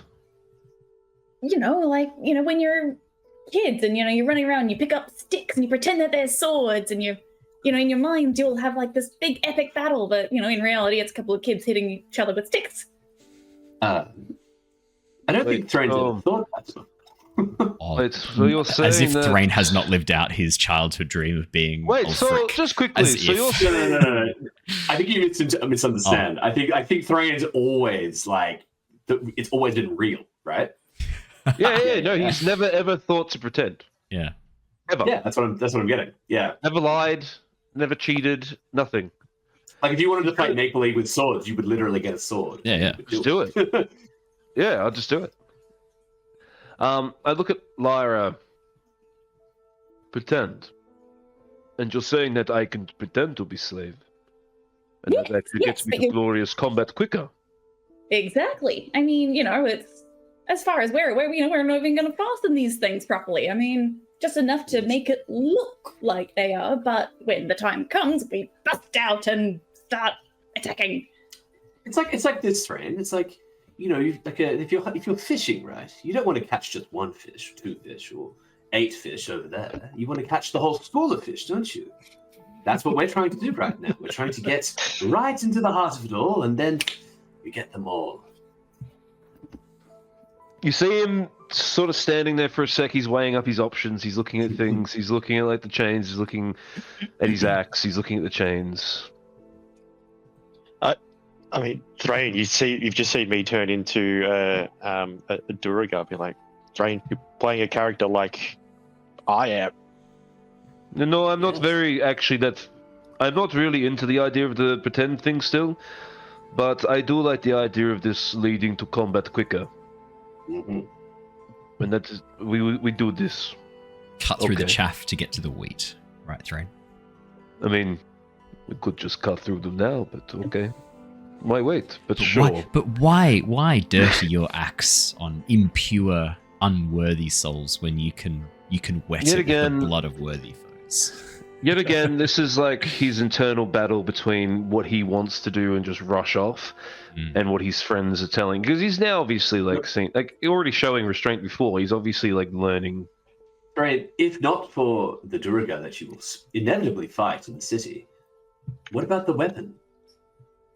When you're kids and, you're running around and you pick up sticks and you pretend that they're swords and in your mind you'll have like this big epic battle, but, in reality it's a couple of kids hitting each other with sticks. I don't think Threign's ever thought that. Wait, so you're saying as if that... Threign has not lived out his childhood dream of being Wait, so Ulfric. just quickly, As so if. you're No. I think you misunderstand. I think Threign's always like it's always been real, right? no, he's never ever thought to pretend. Yeah. Ever. Yeah, that's what I'm getting. Yeah. Never lied, never cheated, nothing. Like if you wanted to fight make believe with swords, you would literally get a sword. Yeah. Just do it. Yeah, I'll just do it. I look at Lyra. Pretend. And you're saying that I can pretend to be slave. And that actually gets me to glorious combat quicker. Exactly. I mean, it's as far as we're not even going to fasten these things properly. I mean, just enough to make it look like they are, but when the time comes, we bust out and start attacking. It's like this, Threign. It's like, if you're fishing, right, you don't want to catch just one fish, 2 fish, or 8 fish over there. You want to catch the whole school of fish, don't you? That's what we're trying to do right now. We're trying to get right into the heart of it all, and then we get them all. You see him sort of standing there for a sec. He's weighing up his options. He's looking at things. He's looking at the chains. He's looking at his axe. He's looking at the chains. I mean, Threign, you've just seen me turn into a Deurgar. Be like, Threign, you're playing a character like I am. No, I'm not I'm not really into the idea of the pretend thing still, but I do like the idea of this leading to combat quicker. Mm-hmm. And that is, we do this. Cut through the chaff to get to the wheat, right, Threign? I mean, we could just cut through them now, but okay. Why wait? But sure. Why dirty your axe on impure, unworthy souls when you can wet it with the blood of worthy foes? Yet again, this is like his internal battle between what he wants to do and just rush off, and what his friends are telling. Because he's now obviously already showing restraint before. He's obviously learning. Right. If not for the Deurgar that you will inevitably fight in the city, what about the weapon?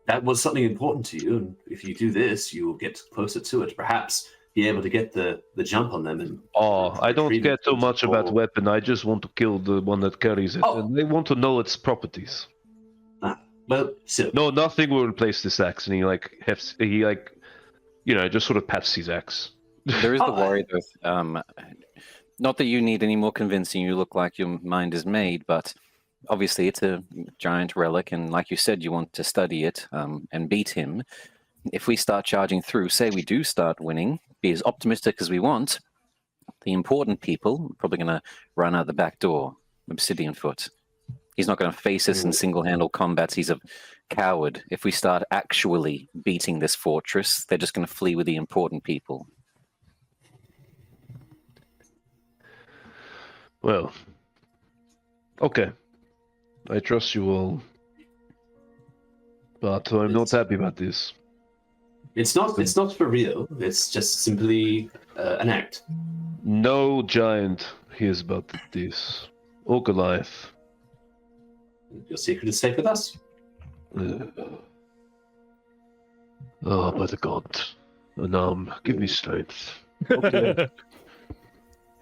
That was something important to you, and if you do this, you will get closer to it. Perhaps be able to get the jump on them. And I don't care too much about the weapon. I just want to kill the one that carries it, and they want to know its properties. No, nothing will replace this axe. And he just sort of pats his axe. There is the worry though. Not that you need any more convincing. You look like your mind is made, but obviously it's a giant relic, and like you said, you want to study it and beat him. If we start charging through, say we do start winning, be as optimistic as we want, the important people are probably going to run out the back door, Obsidian Foot. He's not going to face us in single-handle combats. He's a coward. If we start actually beating this fortress, they're just going to flee with the important people. Well, okay. I trust you all, but I'm not happy about this. It's not for real. It's just simply an act. No giant hears about this. Or Goliath. Your secret is safe with us. Oh, by the god. Give me strength. Okay.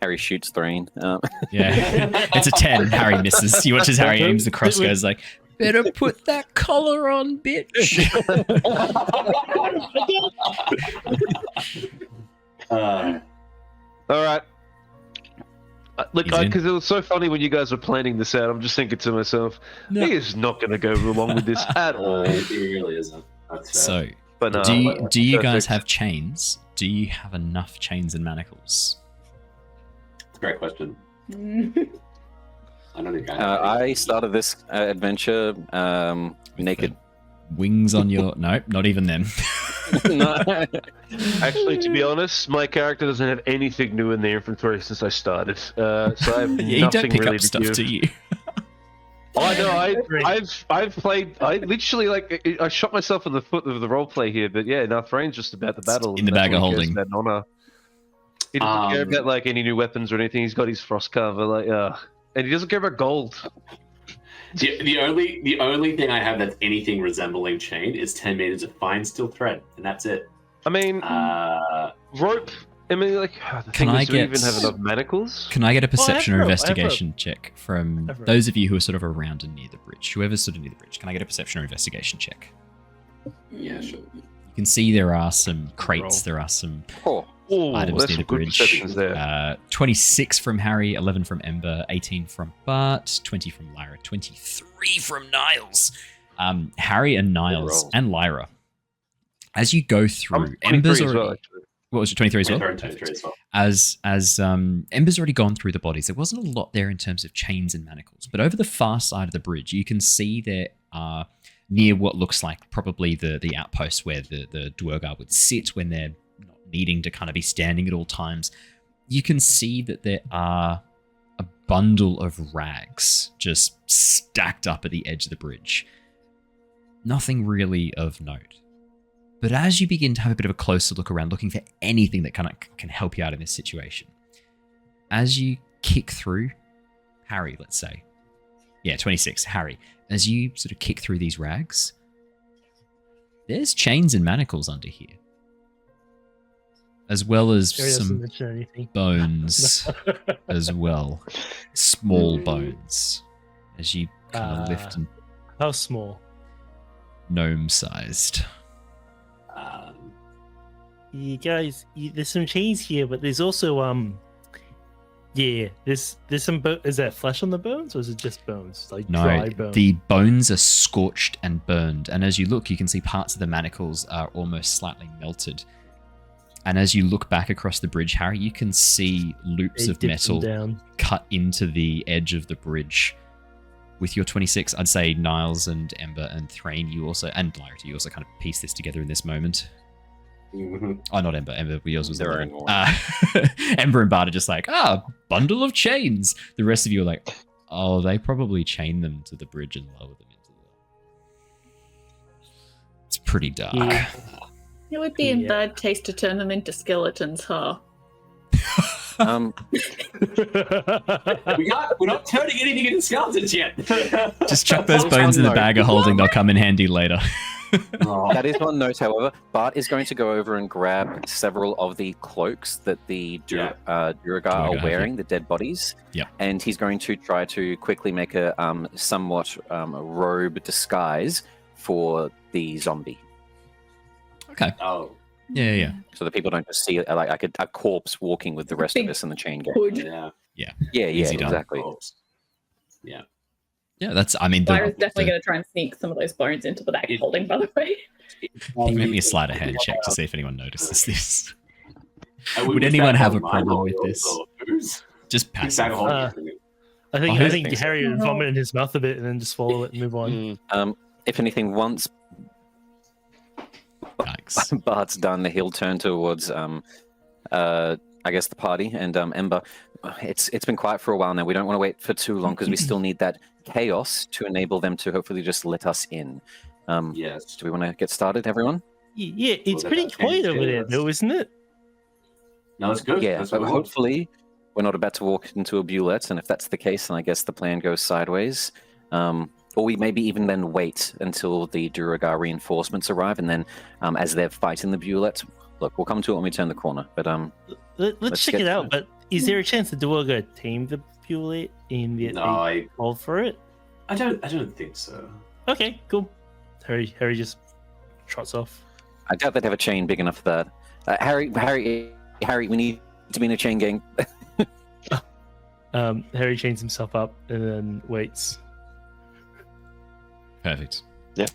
Harry shoots Threign. Yeah, it's a 10. Harry misses. You watch as Harry aims the crossbows like, better put that collar on, bitch. All right. Look, because it was so funny when you guys were planning this out. I'm just thinking to myself, he is not going to go along with this at all. It really isn't. So, do you guys have chains? Do you have enough chains and manacles? Great question. I don't think I started this adventure naked. Wings on your... Nope, not even them. No. Actually, to be honest, my character doesn't have anything new in the inventory since I started. So I have you nothing don't pick really up stuff, do you? Oh no, I've played. I literally I shot myself in the foot with the roleplay here, but yeah, now Threign's just about the battle. In the bag of holding. That honor. He doesn't care about any new weapons or anything. He's got his frost cover, and he doesn't care about gold. The only thing I have that's anything resembling chain is 10 meters of fine steel thread, and that's it. I mean, rope. I mean, do we even have enough manacles? Can I get a perception or investigation check from those of you who are sort of around and near the bridge? Whoever's sort of near the bridge, can I get a perception or investigation check? Yeah, sure. You can see there are some crates, there are some items near the bridge. There. 26 from Harry, 11 from Ember, 18 from Bart, 20 from Lyra, 23 from Niles. Harry and Niles and Lyra. As you go through, Ember's already... What was it, 23 as well? 23 as well. As Ember's already gone through the bodies, there wasn't a lot there in terms of chains and manacles. But over the far side of the bridge, you can see there are near what looks like probably the outpost where the Deurgar would sit when they're not needing to kind of be standing at all times. You can see that there are a bundle of rags just stacked up at the edge of the bridge. Nothing really of note. But as you begin to have a bit of a closer look around, looking for anything that can help you out in this situation, as you kick through, Harry, let's say. Yeah, 26, Harry. As you sort of kick through these rags, there's chains and manacles under here. As well as some bones as well. Small bones. As you kind of lift and... How small? Gnome-sized. You guys, there's some chains here, but there's also there's some is that flesh on the bones, or is it just bones, like dry bones? The bones are scorched and burned, and as you look, you can see parts of the manacles are almost slightly melted. And as you look back across the bridge, Harry, you can see loops of metal cut into the edge of the bridge. With your 26, I'd say Niles and Ember and Threign, and Lyra, you also kind of piece this together in this moment. Mm-hmm. Oh, not Ember. Ember, yours was Their own Ember and Bart are just like, bundle of chains. The rest of you are like, oh, they probably chain them to the bridge and lower them into the... It's pretty dark. Yeah. It would be in bad taste to turn them into skeletons, huh? We're not turning anything into skeletons yet. Just chuck those bones in the bag of holding. They'll come in handy later. That is one note, however. Bart is going to go over and grab several of the cloaks that the Deurgar are wearing, the dead bodies. Yeah. And he's going to try to quickly make a somewhat robe disguise for the zombie. Okay. Oh. Yeah. So that people don't just see like a corpse walking with the rest of us in the chain gang. Yeah. Yeah, exactly. Yeah. Yeah, that's, I mean... Lyra's definitely going to try and sneak some of those bones into the bag of holding, by the way. Can you make me a sleight of hand check to see if anyone notices this? Would anyone have a problem with this? Just passive. I think Harry would vomit in his mouth a bit and then just swallow it and move on. If anything, once Bart's done, he'll turn towards I guess the party and Ember. It's been quiet for a while now. We don't want to wait for too long because we still need that chaos to enable them to hopefully just let us in. Yes. Do we want to get started, everyone? Yeah, it's pretty quiet over there, though, isn't it? No, it's good. Yeah, but hopefully we're not about to walk into a bullet, and if that's the case, then I guess the plan goes sideways. Or we maybe even then wait until the Deurgar reinforcements arrive, and then as they're fighting the bullet, look, we'll come to it when we turn the corner. But let's check it out. But is there a chance the Deurgar tamed the bullet in the called for it? I don't think so. Okay, cool. Harry just trots off. I doubt they'd have a chain big enough for that. Harry, we need to be in a chain gang. Harry chains himself up and then waits. Perfect. Yeah.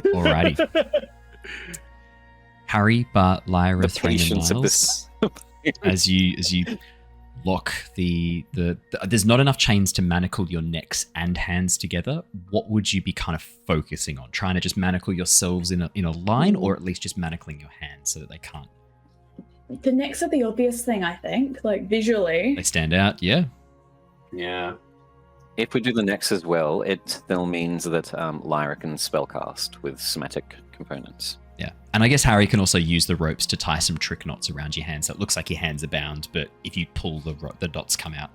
Alrighty. Harry, Bart, Lyra, Threign, and Niles. As you lock there's not enough chains to manacle your necks and hands together. What would you be kind of focusing on? Trying to just manacle yourselves in a line, or at least just manacling your hands so that they can't? The necks are the obvious thing, I think. Like visually, they stand out. Yeah. Yeah. If we do the necks as well, it still means that Lyra can spellcast with somatic components. Yeah, and I guess Harry can also use the ropes to tie some trick knots around your hands. So it looks like your hands are bound, but if you pull, the dots come out.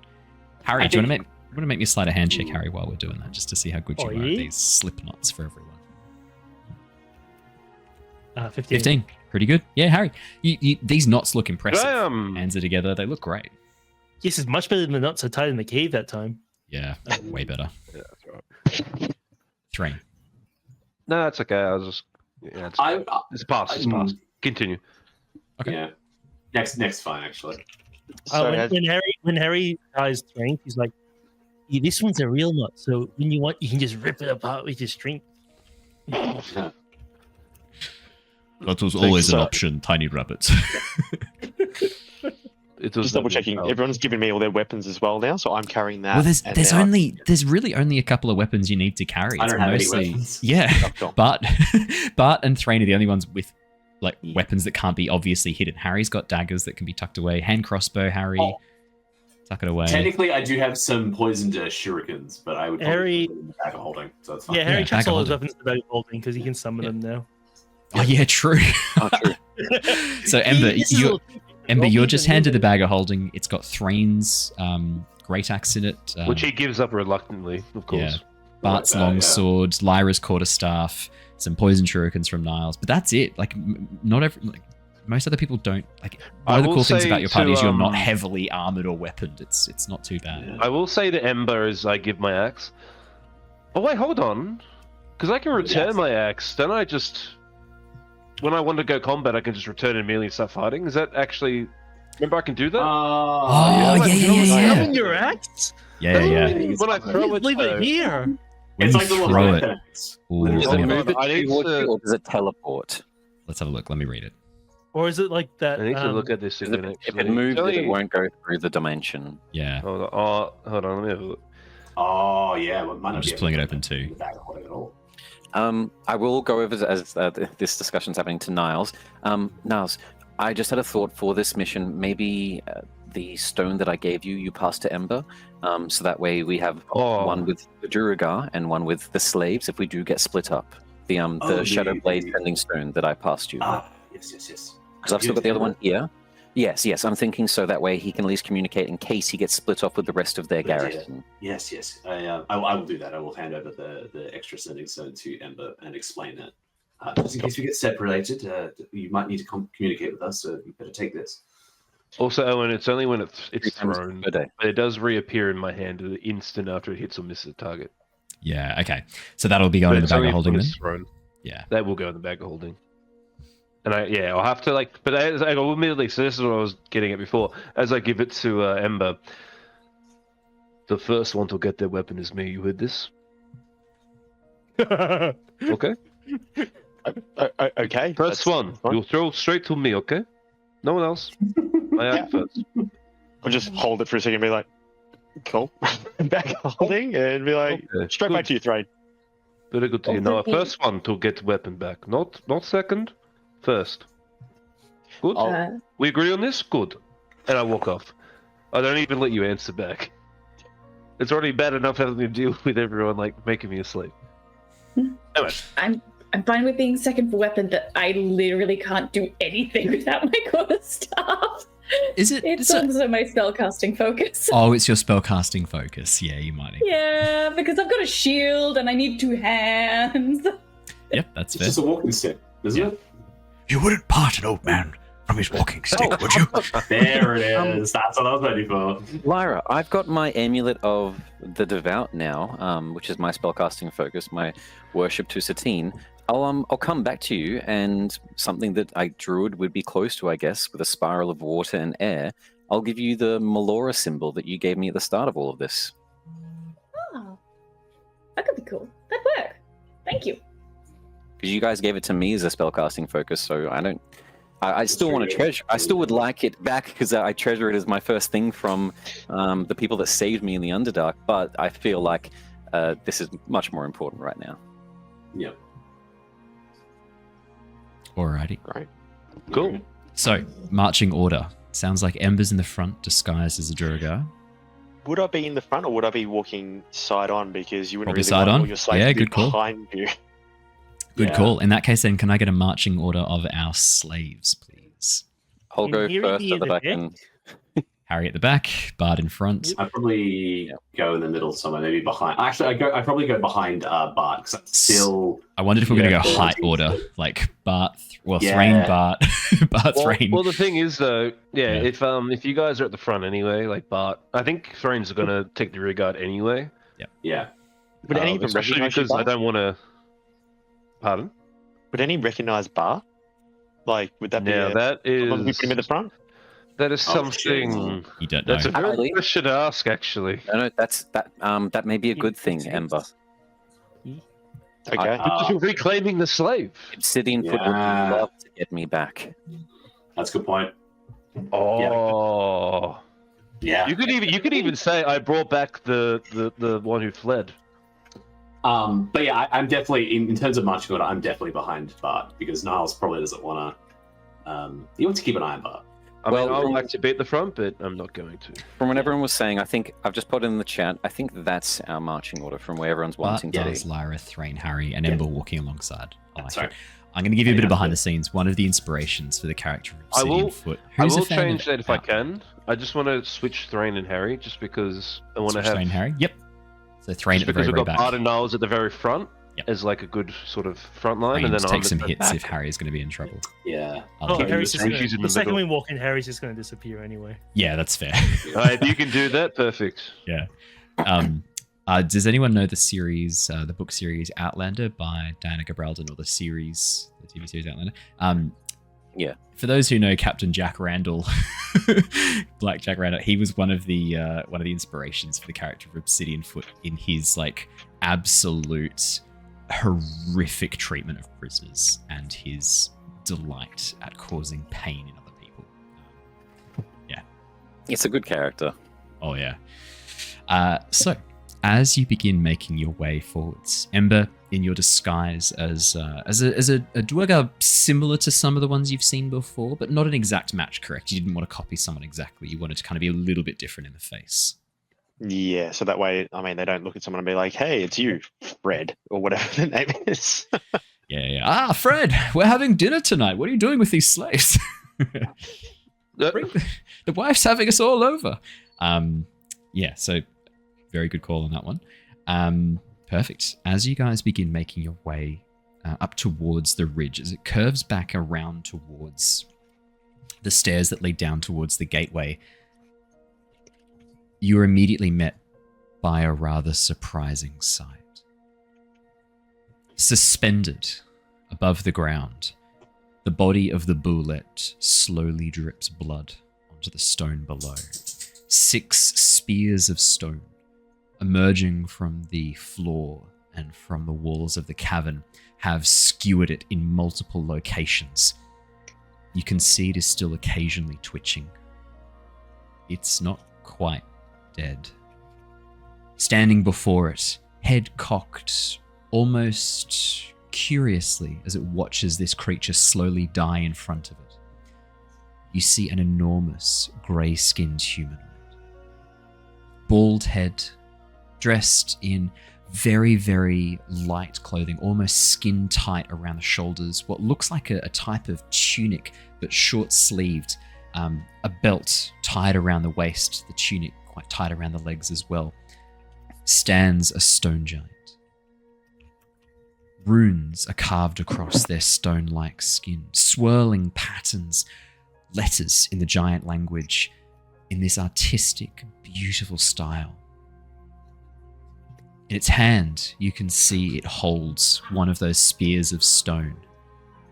Harry, do you want to make me a sleight of hand check, Harry, while we're doing that, just to see how good you are at these slip knots for everyone? 15. Pretty good. Yeah, Harry, these knots look impressive. Hands are together. They look great. Yes, it's much better than the knots I tied in the cave that time. Yeah, way better. Yeah, that's right. Threign. No, that's okay. I was just... Yeah, it's past. Continue. Okay. Yeah. Next fine, actually. When Harry ties Threign, he's like, yeah, this one's a real knot, so when you want, you can just rip it apart with your strength. That was always an option, tiny rabbits. It does Just double checking. Everyone's giving me all their weapons as well now, so I'm carrying that. Well, there's really only a couple of weapons you need to carry. I don't have any weapons. Yeah, Bart and Threign are the only ones with like weapons that can't be obviously hidden. Harry's got daggers that can be tucked away. Hand crossbow, Harry. Tuck it away. Technically, I do have some poisoned shurikens, but I would Harry put them in the bag of holding, so that's fine. Yeah, Harry chucks bag of all his holding. weapons in the bag of holding because he can summon them now. Oh yeah, true. So Ember, you're just handed the bag of holding. It's got Threin's great axe in it, which he gives up reluctantly, of course. Yeah. Bart's longsword, Lyra's quarterstaff, some poison shurikens from Niles, but that's it. Like, most other people don't. Like, one of the cool things about your party is you're not heavily armored or weaponed. It's not too bad. I will say to Ember as I give my axe. Oh wait, hold on, because I can return my axe. Then I just, when I want to go combat, I can just return and immediately start fighting. Is that actually? Remember, I can do that. Yeah. Summon your axe? Yeah. When I throw it, Leave it here. It's like the throw it. little Ooh, Does let it me- move it I need towards to- you, or does it teleport? Let's have a look. Let me read it. Or is it like that? I need to look at this again. If Actually, it moves, it won't go through the dimension. Yeah. Hold on. Hold on. Let me have a look. Oh yeah, well, might not I'm be just able pulling to it open put too. in the bag of holding at all. I will go over as this discussion's happening to Niles. Niles, I just had a thought for this mission. Maybe the stone that I gave you, you pass to Ember, so that way we have one with the Deurgar and one with the slaves. If we do get split up, the Shadow Blade Bending Stone that I passed you. Yes. Because I've still got the other one here. Yes. I'm thinking so that way he can at least communicate in case he gets split off with the rest of their garrison. Yes. I will do that. I will hand over the extra sending stone to Ember and explain that. Just in case we get separated, you might need to communicate with us, so you better take this. Also, Owen, it's only when it's 3 times thrown, per day. but it does reappear in my hand the instant after it hits or misses a target. Yeah. Okay. So that'll be going in the It's bag only of holding when then. it's thrown. Yeah. That will go in the bag of holding. And I'll have to but I will admittedly, so this is what I was getting at before. As I give it to Ember, the first one to get their weapon is me. You heard this? Okay. Okay. First one, you'll throw straight to me. Okay. No one else. I act first. I'll just hold it for a second and be like, cool. Back holding and be like, Okay, straight back to you, Threign. Very good to you. Now, first one to get weapon back. Not second. First. Good. We agree on this? Good. And I walk off. I don't even let you answer back. It's already bad enough having to deal with everyone making me a slave. Anyway. I'm fine with being second for weapon, but I literally can't do anything without my quarterstaff. Is it? It's also my spellcasting focus. Oh, it's your spellcasting focus. Yeah, you might need. Yeah, because I've got a shield and I need 2 hands. Yep, that's It's fair. just a walking stick, isn't it? You wouldn't part an old man from his walking stick, would you? There it is. That's what I was waiting for. Lyra, I've got my amulet of the devout now, which is my spellcasting focus, my worship to Satine. I'll come back to you, and something that a druid would be close to, I guess, with a spiral of water and air. I'll give you the Melora symbol that you gave me at the start of all of this. Oh, that could be cool. That'd work. Thank you. Because you guys gave it to me as a spellcasting focus, so I still want to treasure. I still would like it back because I treasure it as my first thing from the people that saved me in the Underdark. But I feel like this is much more important right now. Yep. Alrighty. Right. Cool. So, marching order. Sounds like Ember's in the front, disguised as a Deurgar. Would I be in the front or would I be walking side on because you wouldn't Probably really side want on. all your slaves Yeah, to be good call. behind you? Good call. In that case, then, can I get a marching order of our slaves, please? I'll go Here first he so is, that I okay? can. Harry at the back, Bard in front. I'd probably go in the middle somewhere, maybe behind. Actually, I'd probably go behind Bart because that's still. I wondered if we were going to go Yeah. height order, like Bart, Yeah. Threign, Bart, Bart, Threign. Well, the thing is, though, if you guys are at the front anyway, like Bart, I think Threign's going to take the rear guard anyway. Yeah. Would any of them Especially recognize you, because I Bart? don't want to. Pardon? Would any recognize Bar? Like, would that be Now that someone who is put him in the front? that is Oh, something. You don't know. That's a very Actually- good question to ask, actually. No, that may be a good thing, Ember. Okay. Because you're reclaiming the slave. Obsidian Foot would Yeah. love to get me back. That's a good point. Oh. Yeah. You could even say I brought back the one who fled. But yeah, I'm definitely in terms of marching order. I'm definitely behind Bart because Niles probably doesn't want to. He wants to keep an eye on Bart. I mean, I would like to be at the front, but I'm not going to. From what everyone was saying, I think I've just put it in the chat. I think that's our marching order from where everyone's wanting to be. Lyra, Threign, Harry, and Ember walking alongside. I like Sorry. it. I'm going to give you a bit of behind the scenes. One of the inspirations for the character of Obsidian Foot. I will change that if I can. I just want to switch Threign and Harry, just because I want to have Threign and Harry. Yep. So Threign at the because very, we've very got back. Bart and Niles at the very front Yep. as like a good sort of front line, Threign and then take some at the hits back. if Harry is going to be in trouble. Yeah. Oh, Okay. Harry's just She's in the the second middle. we walk in, Harry's just going to disappear anyway. Yeah, that's fair. Alright, you can do that. Perfect. Yeah. Does anyone know the series, the book series Outlander by Diana Gabaldon, or the TV series Outlander? Yeah. For those who know Captain Jack Randall, Black Jack Randall, he was one of the inspirations for the character of Obsidian Foot in his like absolute horrific treatment of prisoners and his delight at causing pain in other people. Yeah. It's a good character. Oh yeah. So, as you begin making your way forwards, Ember, in your disguise as a Deurgar similar to some of the ones you've seen before, but not an exact match, correct? You didn't want to copy someone exactly. You wanted to kind of be a little bit different in the face. Yeah, so that way, I mean, they don't look at someone and be like, "Hey, it's you, Fred," or whatever the name is. Yeah. Ah, Fred, we're having dinner tonight. What are you doing with these slaves? The wife's having us all over. Yeah, so very good call on that one. Perfect. As you guys begin making your way up towards the ridge, as it curves back around towards the stairs that lead down towards the gateway, you are immediately met by a rather surprising sight. Suspended above the ground, the body of the Boulet slowly drips blood onto the stone below. 6 spears of stone emerging from the floor and from the walls of the cavern have skewered it in multiple locations. You can see it is still occasionally twitching. It's not quite dead. Standing before it, head cocked, almost curiously as it watches this creature slowly die in front of it, you see an enormous grey-skinned humanoid. Bald head, dressed in very, very light clothing, almost skin-tight around the shoulders, what looks like a type of tunic, but short-sleeved, a belt tied around the waist, the tunic quite tight around the legs as well, stands a stone giant. Runes are carved across their stone-like skin, swirling patterns, letters in the giant language, in this artistic, beautiful style. In its hand, you can see it holds one of those spears of stone.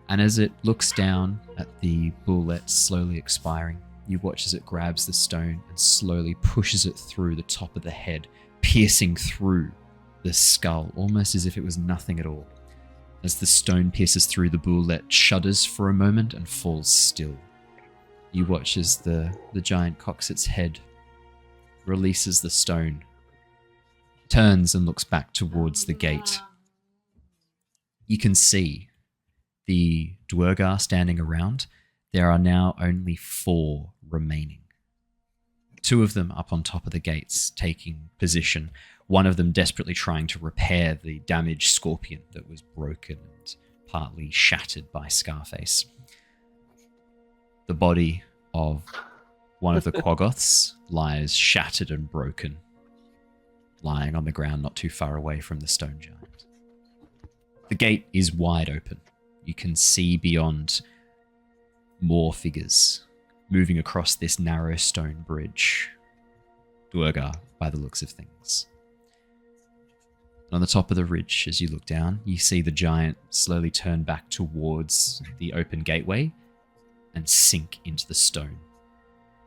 And as it looks down at the bullet slowly expiring, you watch as it grabs the stone and slowly pushes it through the top of the head, piercing through the skull, almost as if it was nothing at all. As the stone pierces through, the bullet shudders for a moment and falls still. You watch as the giant cocks its head, releases the stone, turns and looks back towards the gate. You can see the Deurgar standing around. There are now only 4 remaining. 2 of them up on top of the gates, taking position. One of them desperately trying to repair the damaged scorpion that was broken and partly shattered by Scarface. The body of one of the Quaggoths lies shattered and broken, lying on the ground not too far away from the stone giant. The gate is wide open. You can see beyond more figures moving across this narrow stone bridge. Deurgar, by the looks of things. And on the top of the ridge, as you look down, you see the giant slowly turn back towards the open gateway and sink into the stone,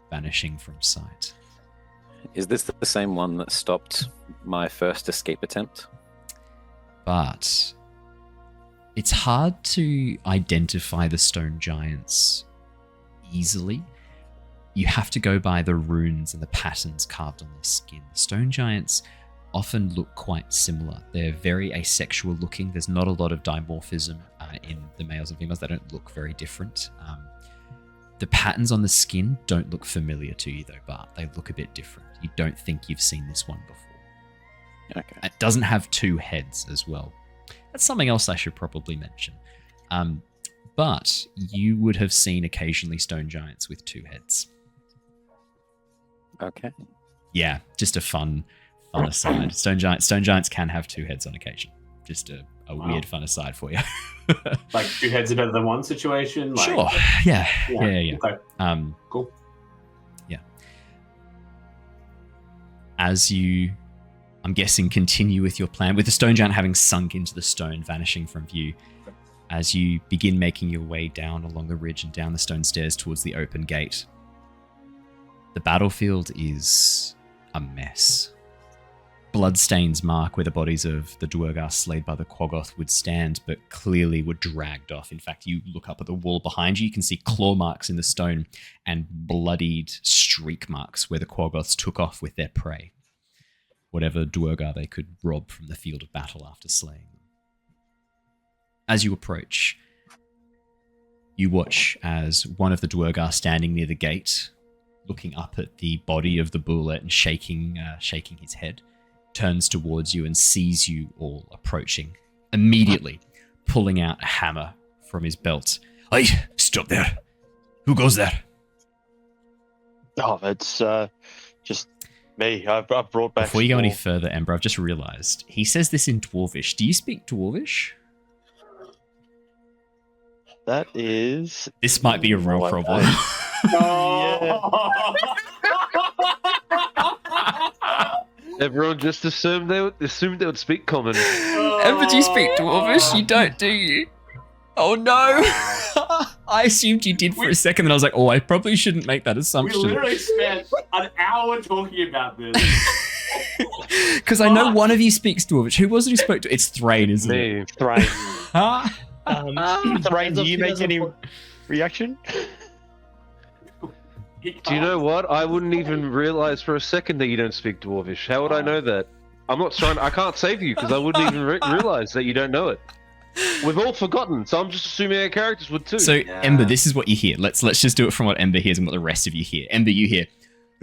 vanishing from sight. Is this the same one that stopped my first escape attempt? But it's hard to identify the stone giants easily. you have to go by the runes and the patterns carved on their skin. The stone giants often look quite similar. They're very asexual looking. There's not a lot of dimorphism in the males and females. They don't look very different. The patterns on the skin don't look familiar to you though, Bart. They look a bit different. You don't think you've seen this one before. Okay. It doesn't have two heads as well. That's something else I should probably mention. But you would have seen occasionally stone giants with two heads. Okay. Yeah, just a fun aside. Stone giants can have two heads on occasion. Just a weird fun aside for you. Like two heads are better than one situation? Like, Sure. Yeah. Okay. Cool. Yeah. As you, I'm guessing, continue with your plan, with the stone giant having sunk into the stone, vanishing from view, as you begin making your way down along the ridge and down the stone stairs towards the open gate, the battlefield is a mess. Bloodstains mark where the bodies of the Deurgar slayed by the Quaggoth would stand, but clearly were dragged off. In fact, you look up at the wall behind you, you can see claw marks in the stone and bloodied streak marks where the Quaggoths took off with their prey. Whatever Deurgar they could rob from the field of battle after slaying them. As you approach, you watch as one of the Deurgar standing near the gate, looking up at the body of the bullet and shaking his head, turns towards you and sees you all approaching, immediately pulling out a hammer from his belt. Hey, stop there. Who goes there? Oh, it's just me. I've brought back... Before you go any further, Ember, I've just realised, he says this in Dwarvish. Do you speak Dwarvish? That is... This might be a real problem. Everyone just assumed they would speak common. Ember, do you speak Dwarvish? You don't, do you? Oh no! I assumed you did for a second, and I was like, oh, I probably shouldn't make that assumption. We literally spent an hour talking about this. Because I know one of you speaks Dwarvish. Who was it who spoke to? It's Threign, isn't it? Threign. Threign, do you make any reaction? Do you know what? I wouldn't even realize for a second that you don't speak Dwarvish. How would I know that? I'm not trying. I can't save you because I wouldn't even realize that you don't know it. We've all forgotten, so I'm just assuming our characters would too. So, Ember, this is what you hear. Let's just do it from what Ember hears and what the rest of you hear. Ember, you hear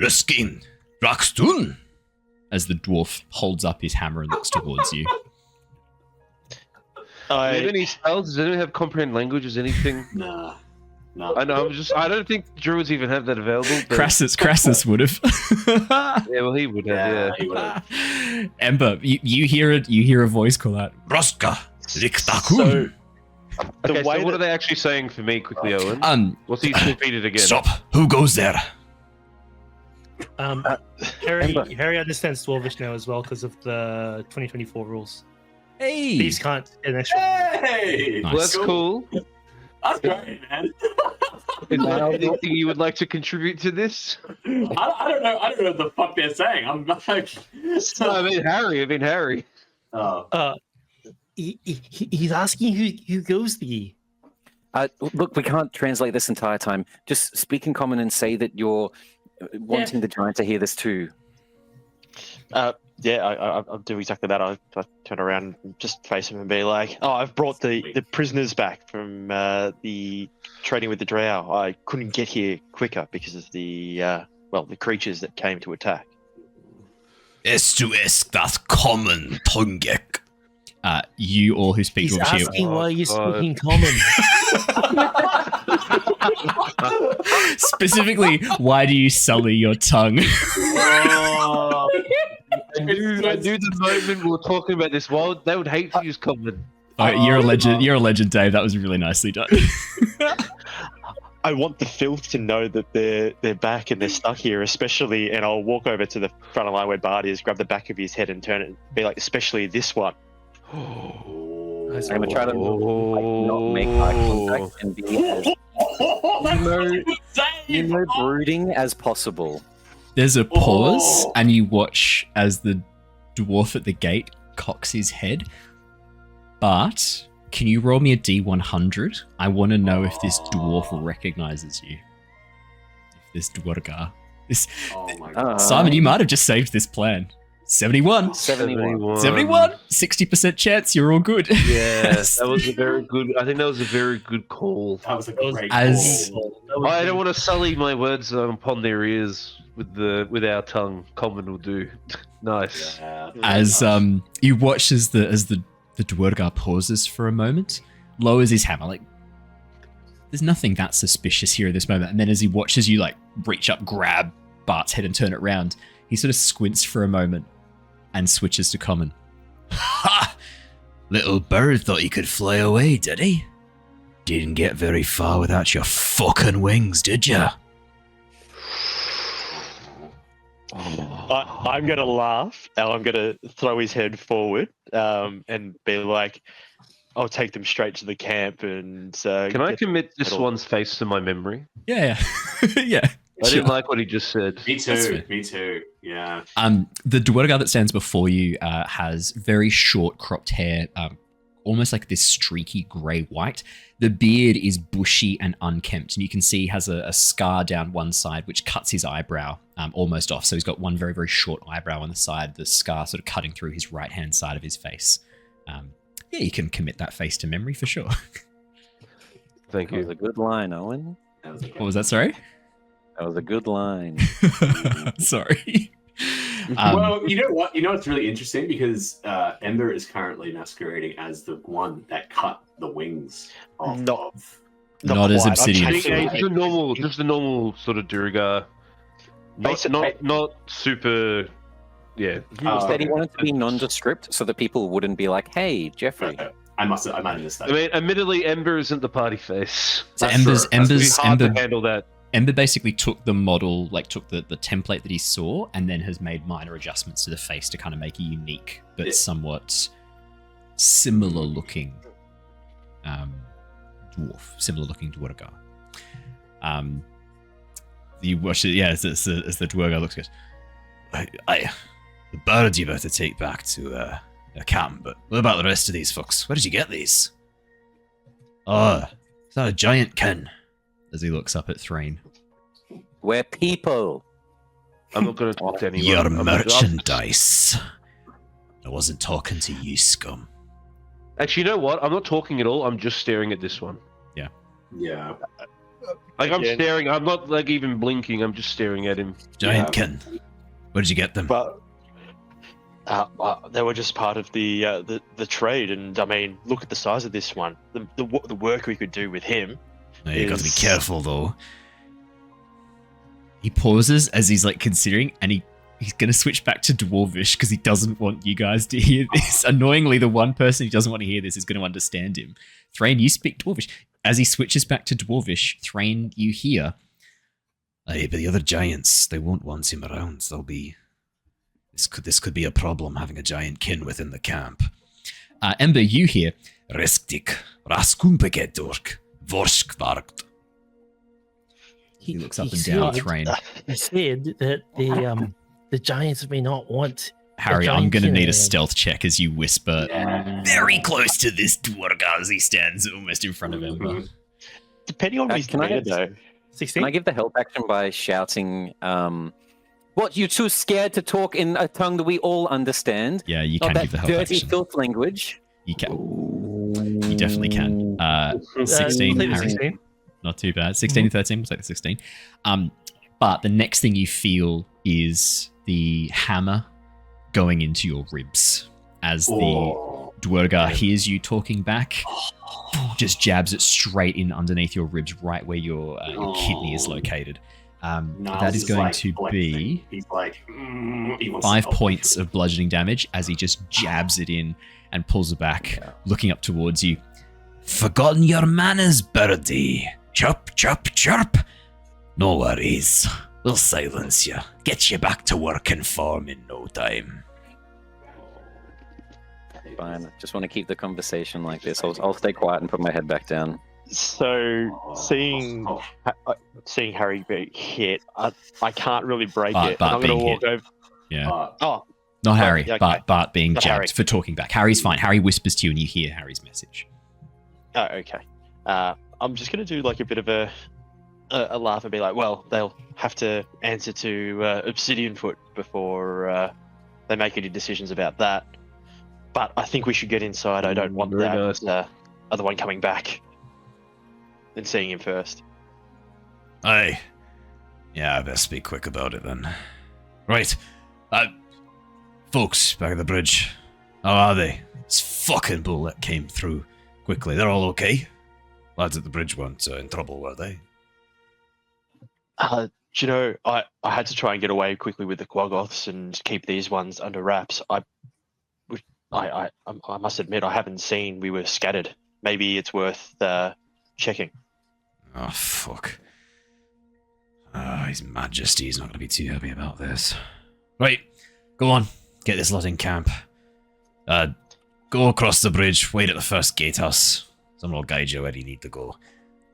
Ruskin, Rakstun, as the dwarf holds up his hammer and looks towards you. Do you have any spells? Does anyone have comprehend languages? Anything? No. I know. I don't think druids even have that available. But... Crassus would have. Yeah, well, he would have. He would have. Ember, you hear it. You hear a voice call out, "Roska, Riktakun." Okay, so what are they actually saying for me, quickly, Owen? What's he repeated again? Stop. Who goes there? Harry understands Dwarvish now as well because of the 2024 rules. Hey, these can't get an extra. Hey, Nice. Well, that's cool. That's great, man. Is there anything you would like to contribute to this? I don't know. I don't know what the fuck they're saying. I'm like, I mean Harry. He's asking who goes there. Look, we can't translate this entire time. Just speak in common and say that you're wanting the giant to hear this too. I'll do exactly that. I turn around and just face him and be like, "Oh, I've brought the prisoners back from the trading with the drow. I couldn't get here quicker because of the creatures that came to attack." Estuesk das common tongek. You all who speak He's Dwarvish asking why you're speaking common. Specifically, why do you sully your tongue? I knew the moment we were talking about this. Why they would hate to use common. You're a legend. You're a legend, Dave. That was really nicely done. I want the filth to know that they're back and they're stuck here, especially. And I'll walk over to the front of the line where Bart is, grab the back of his head, and turn it and be like, especially this one. I'm gonna try to not make eye contact and be as brooding as possible. There's a pause, and you watch as the dwarf at the gate cocks his head. But can you roll me a D100? I want to know if this dwarf recognizes you. this Deurgar. Oh my god. Simon, you might have just saved this plan. 71. 60% chance you're all good. Yes, that was a very good. I think that was a very good call. That was a great As- call. I don't want to sully my words upon their ears with our tongue. Common will do. Nice. Yeah, As you watch as the Deurgar pauses for a moment, lowers his hammer, like there's nothing that suspicious here at this moment. And then as he watches you like reach up, grab Bart's head and turn it round, he sort of squints for a moment and switches to common. Ha! Little bird thought he could fly away, did he? Didn't get very far without your fucking wings, did ya? I'm going to laugh, and I'm going to throw his head forward and be like, I'll take them straight to the camp. And Can I commit this one's face to my memory? Yeah. Yeah. I didn't like what he just said. Me too. Me too. Yeah. The Deurgar that stands before you has very short cropped hair, almost like this streaky grey-white. The beard is bushy and unkempt, and you can see he has a scar down one side which cuts his eyebrow almost off. So he's got one very, very short eyebrow on the side, the scar sort of cutting through his right-hand side of his face. Yeah, you can commit that face to memory for sure. Thank That was you. a good line, Owen. What was that, sorry? That was a good line. Sorry. Well, you know what? You know what's really interesting, because Ember is currently masquerading as the one that cut the wings off. Not as quite. Obsidian. I'm Yeah, changing- just the normal sort of Deurgar. Not super. Yeah. He said he wanted to be nondescript so that people wouldn't be like, "Hey, Jeffrey." I might have missed that. I mean, admittedly, Ember isn't the party face. So That's It's hard Ember to handle that. Ember basically took the model, like took the template that he saw, and then has made minor adjustments to the face to kind of make a unique but Yeah. somewhat similar looking dwarf, similar looking Deurgar. You watch it, yeah, as the Deurgar looks good. The birds you better take back to a camp, but what about the rest of these folks? Where did you get these? Oh, is that a giant kin? As he looks up at Threign. We're people. I'm not going to talk to anyone. Your I'm- merchandise. I wasn't talking to you, scum. Actually, you know what? I'm not talking at all. I'm just staring at this one. Yeah. Like, I'm Again. staring. I'm not, like, even blinking. I'm just staring at him. Giant kin. Where did you get them? But they were just part of the trade, and I mean, look at the size of this one. The work we could do with him. No, you got to be is- careful, though. He pauses as he's like considering, and he's going to switch back to Dwarvish because he doesn't want you guys to hear this. Annoyingly, the one person who doesn't want to hear this is going to understand him. Threign, you speak Dwarvish. As he switches back to Dwarvish, Threign, you hear, "Aye, but the other giants, they won't want him around. They'll be... This could be a problem, having a giant kin within the camp." Ember, you hear, "Resktik, raskumpegedork, vorskvarkt." He looks up and down Threign. He said that the giants may not want. Harry, I'm giant going to kin need a around. stealth check as you whisper very close to this Deurgar as he stands almost in front of Ember. Depending on his Can I demeanor, have- though. 16. Can I give the help action by shouting, "What, you too scared to talk in a tongue that we all understand? Yeah, you Not can that give the help dirty action. filth language." You can. You definitely can. 16, Completely Harry. 16. Not too bad. 16 and 13, we'll take the 16. But the next thing you feel is the hammer going into your ribs as the Deurgar hears you talking back. Just jabs it straight in underneath your ribs, right where your kidney is located. Niles That is going like to flexing. be He's like, he wants to 5 help. points of bludgeoning damage as he just jabs it in and pulls it back, looking up towards you. "Forgotten your manners, birdie. Chirp, chirp, chirp. No worries. We'll silence you. Get you back to work in form in no time." Fine. I just want to keep the conversation like this. I'll stay quiet and put my head back down. So seeing Harry be hit, I can't really break Bart- it. Bart I'm going to being walk hit. over. Yeah. Oh, Not Harry, yeah, okay. Bart being Not jabbed Harry. for talking back. Harry's fine. Harry whispers to you and you hear Harry's message. oh, okay. I'm just going to do like a bit of a a laugh and be like, well, they'll have to answer to Obsidian Foot before they make any decisions about that. But I think we should get inside. I don't want that other one coming back and seeing him first. Aye. Yeah, I best be quick about it then. Right. Folks back at the bridge. How are they? This fucking bullet came through quickly. They're all okay? Lads at the bridge weren't in trouble, were they? Do you know, I had to try and get away quickly with the Quaggoths and keep these ones under wraps. I must admit, I haven't seen. We were scattered. Maybe it's worth checking. Oh, fuck. His Majesty's not going to be too happy about this. Right, go on. Get this lot in camp. Go across the bridge, wait at the first gatehouse. Someone will guide you where you need to go.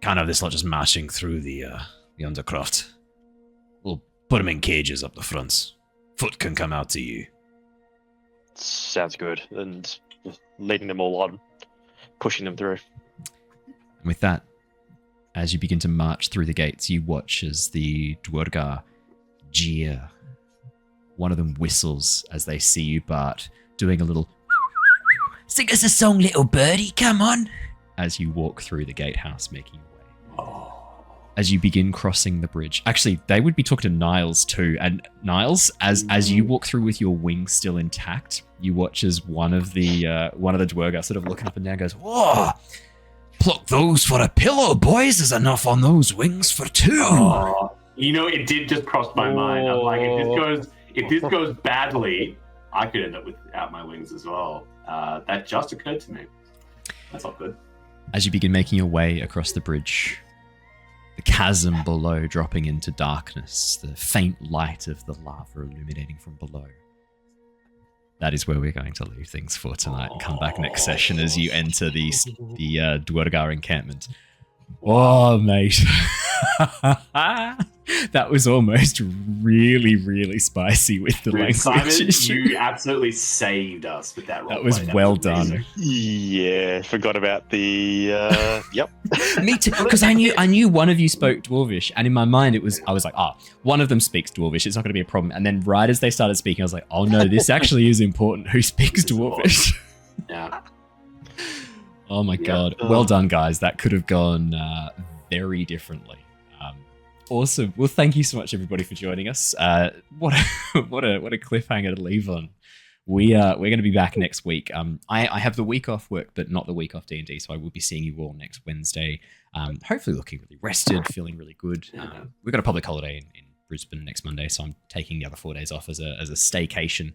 Can't have this lot just marching through the undercroft. We'll put them in cages up the fronts. Foot can come out to you. Sounds good. And leading them all on, pushing them through. And with that, as you begin to march through the gates, you watch as the Deurgar jeer. One of them whistles as they see you, Bart, doing a little "Sing us a song, little birdie, come on," as you walk through the gatehouse, making your way. As you begin crossing the bridge. Actually, they would be talking to Niles too. And Niles, as you walk through with your wings still intact, you watch as one of the Deurgar sort of looking up and down goes, "Whoa! Pluck those for a pillow, boys. There's enough on those wings for two." Oh, you know, it did just cross my mind. I'm like, if this goes badly, I could end up without my wings as well. That just occurred to me. That's not good. As you begin making your way across the bridge, the chasm below dropping into darkness, the faint light of the lava illuminating from below. That is where we're going to leave things for tonight. Come back next session as you enter the Deurgar encampment. Oh, mate. That was almost really, really spicy with the language. Simon, you absolutely saved us with that role. That was well done. Yeah, forgot about the yep. Me too, because I knew one of you spoke Dwarvish, and in my mind I was like, one of them speaks Dwarvish, it's not going to be a problem. And then right as they started speaking, I was like, oh no, this actually is important. Who speaks Dwarvish? Yeah. Oh my god. Well done, guys. That could have gone very differently. Awesome. Well, thank you so much, everybody, for joining us. What a cliffhanger to leave on. We're going to be back next week. I have the week off work, but not the week off D&D, so I will be seeing you all next Wednesday. Hopefully looking really rested, feeling really good. We've got a public holiday in Brisbane next Monday, so I'm taking the other 4 days off as a staycation.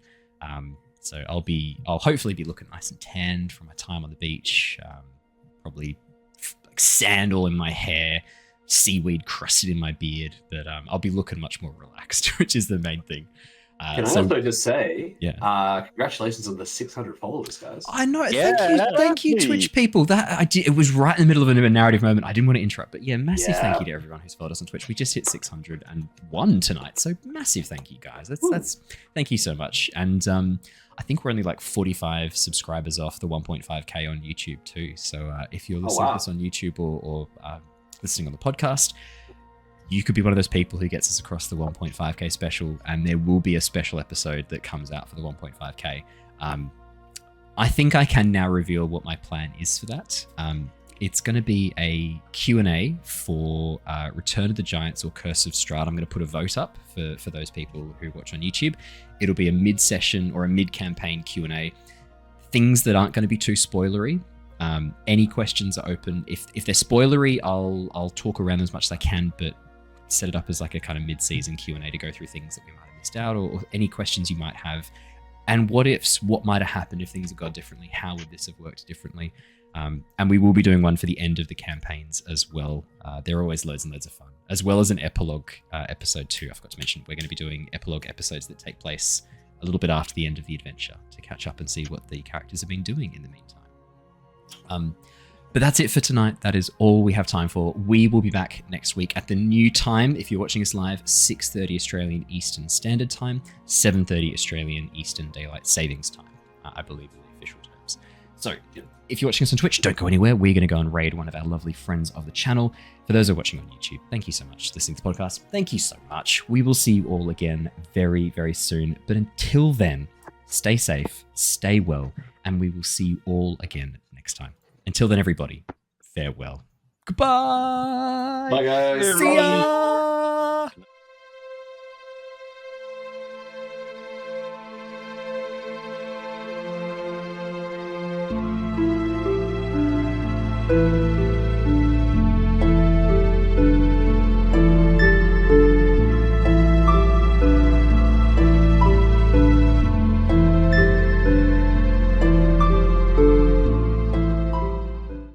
So I'll hopefully be looking nice and tanned from my time on the beach. Probably like sand all in my hair, seaweed crusted in my beard, but I'll be looking much more relaxed, which is the main thing. Can I also just say, congratulations on the 600 followers, guys. I know. Thank you, Twitch people. It was right in the middle of a narrative moment. I didn't want to interrupt, but massive thank you to everyone who's followed us on Twitch. We just hit 601 tonight, so massive thank you, guys. That's thank you so much. And I think we're only like 45 subscribers off the 1.5k on YouTube too. So if you're listening to this on YouTube or listening on the podcast, you could be one of those people who gets us across the 1.5k special, and there will be a special episode that comes out for the 1.5k. I think I can now reveal what my plan is for that. It's going to be a Q&A for Return of the Giants or Curse of Strahd. I'm going to put a vote up for those people who watch on YouTube. It'll be a mid-session or a mid-campaign Q&A. Things that aren't going to be too spoilery. Any questions are open. If they're spoilery, I'll talk around them as much as I can, but set it up as like a kind of mid-season Q&A to go through things that we might have missed out or any questions you might have. And what ifs, what might have happened if things had gone differently? How would this have worked differently? And we will be doing one for the end of the campaigns as well. They're always loads and loads of fun, as well as an epilogue episode 2. I forgot to mention, we're going to be doing epilogue episodes that take place a little bit after the end of the adventure to catch up and see what the characters have been doing in the meantime. But that's it for tonight. That is all we have time for. We will be back next week at the new time. If you're watching us live, 6:30 Australian Eastern Standard Time, 7:30 Australian Eastern Daylight Savings Time, I believe are the official terms. So, if you're watching us on Twitch, don't go anywhere. We're going to go and raid one of our lovely friends of the channel. For those who are watching on YouTube, thank you so much for listening to the podcast. Thank you so much. We will see you all again very, very soon. But until then, stay safe, stay well, and we will see you all again next time. Until then, everybody, farewell. Goodbye. Bye, guys. See ya.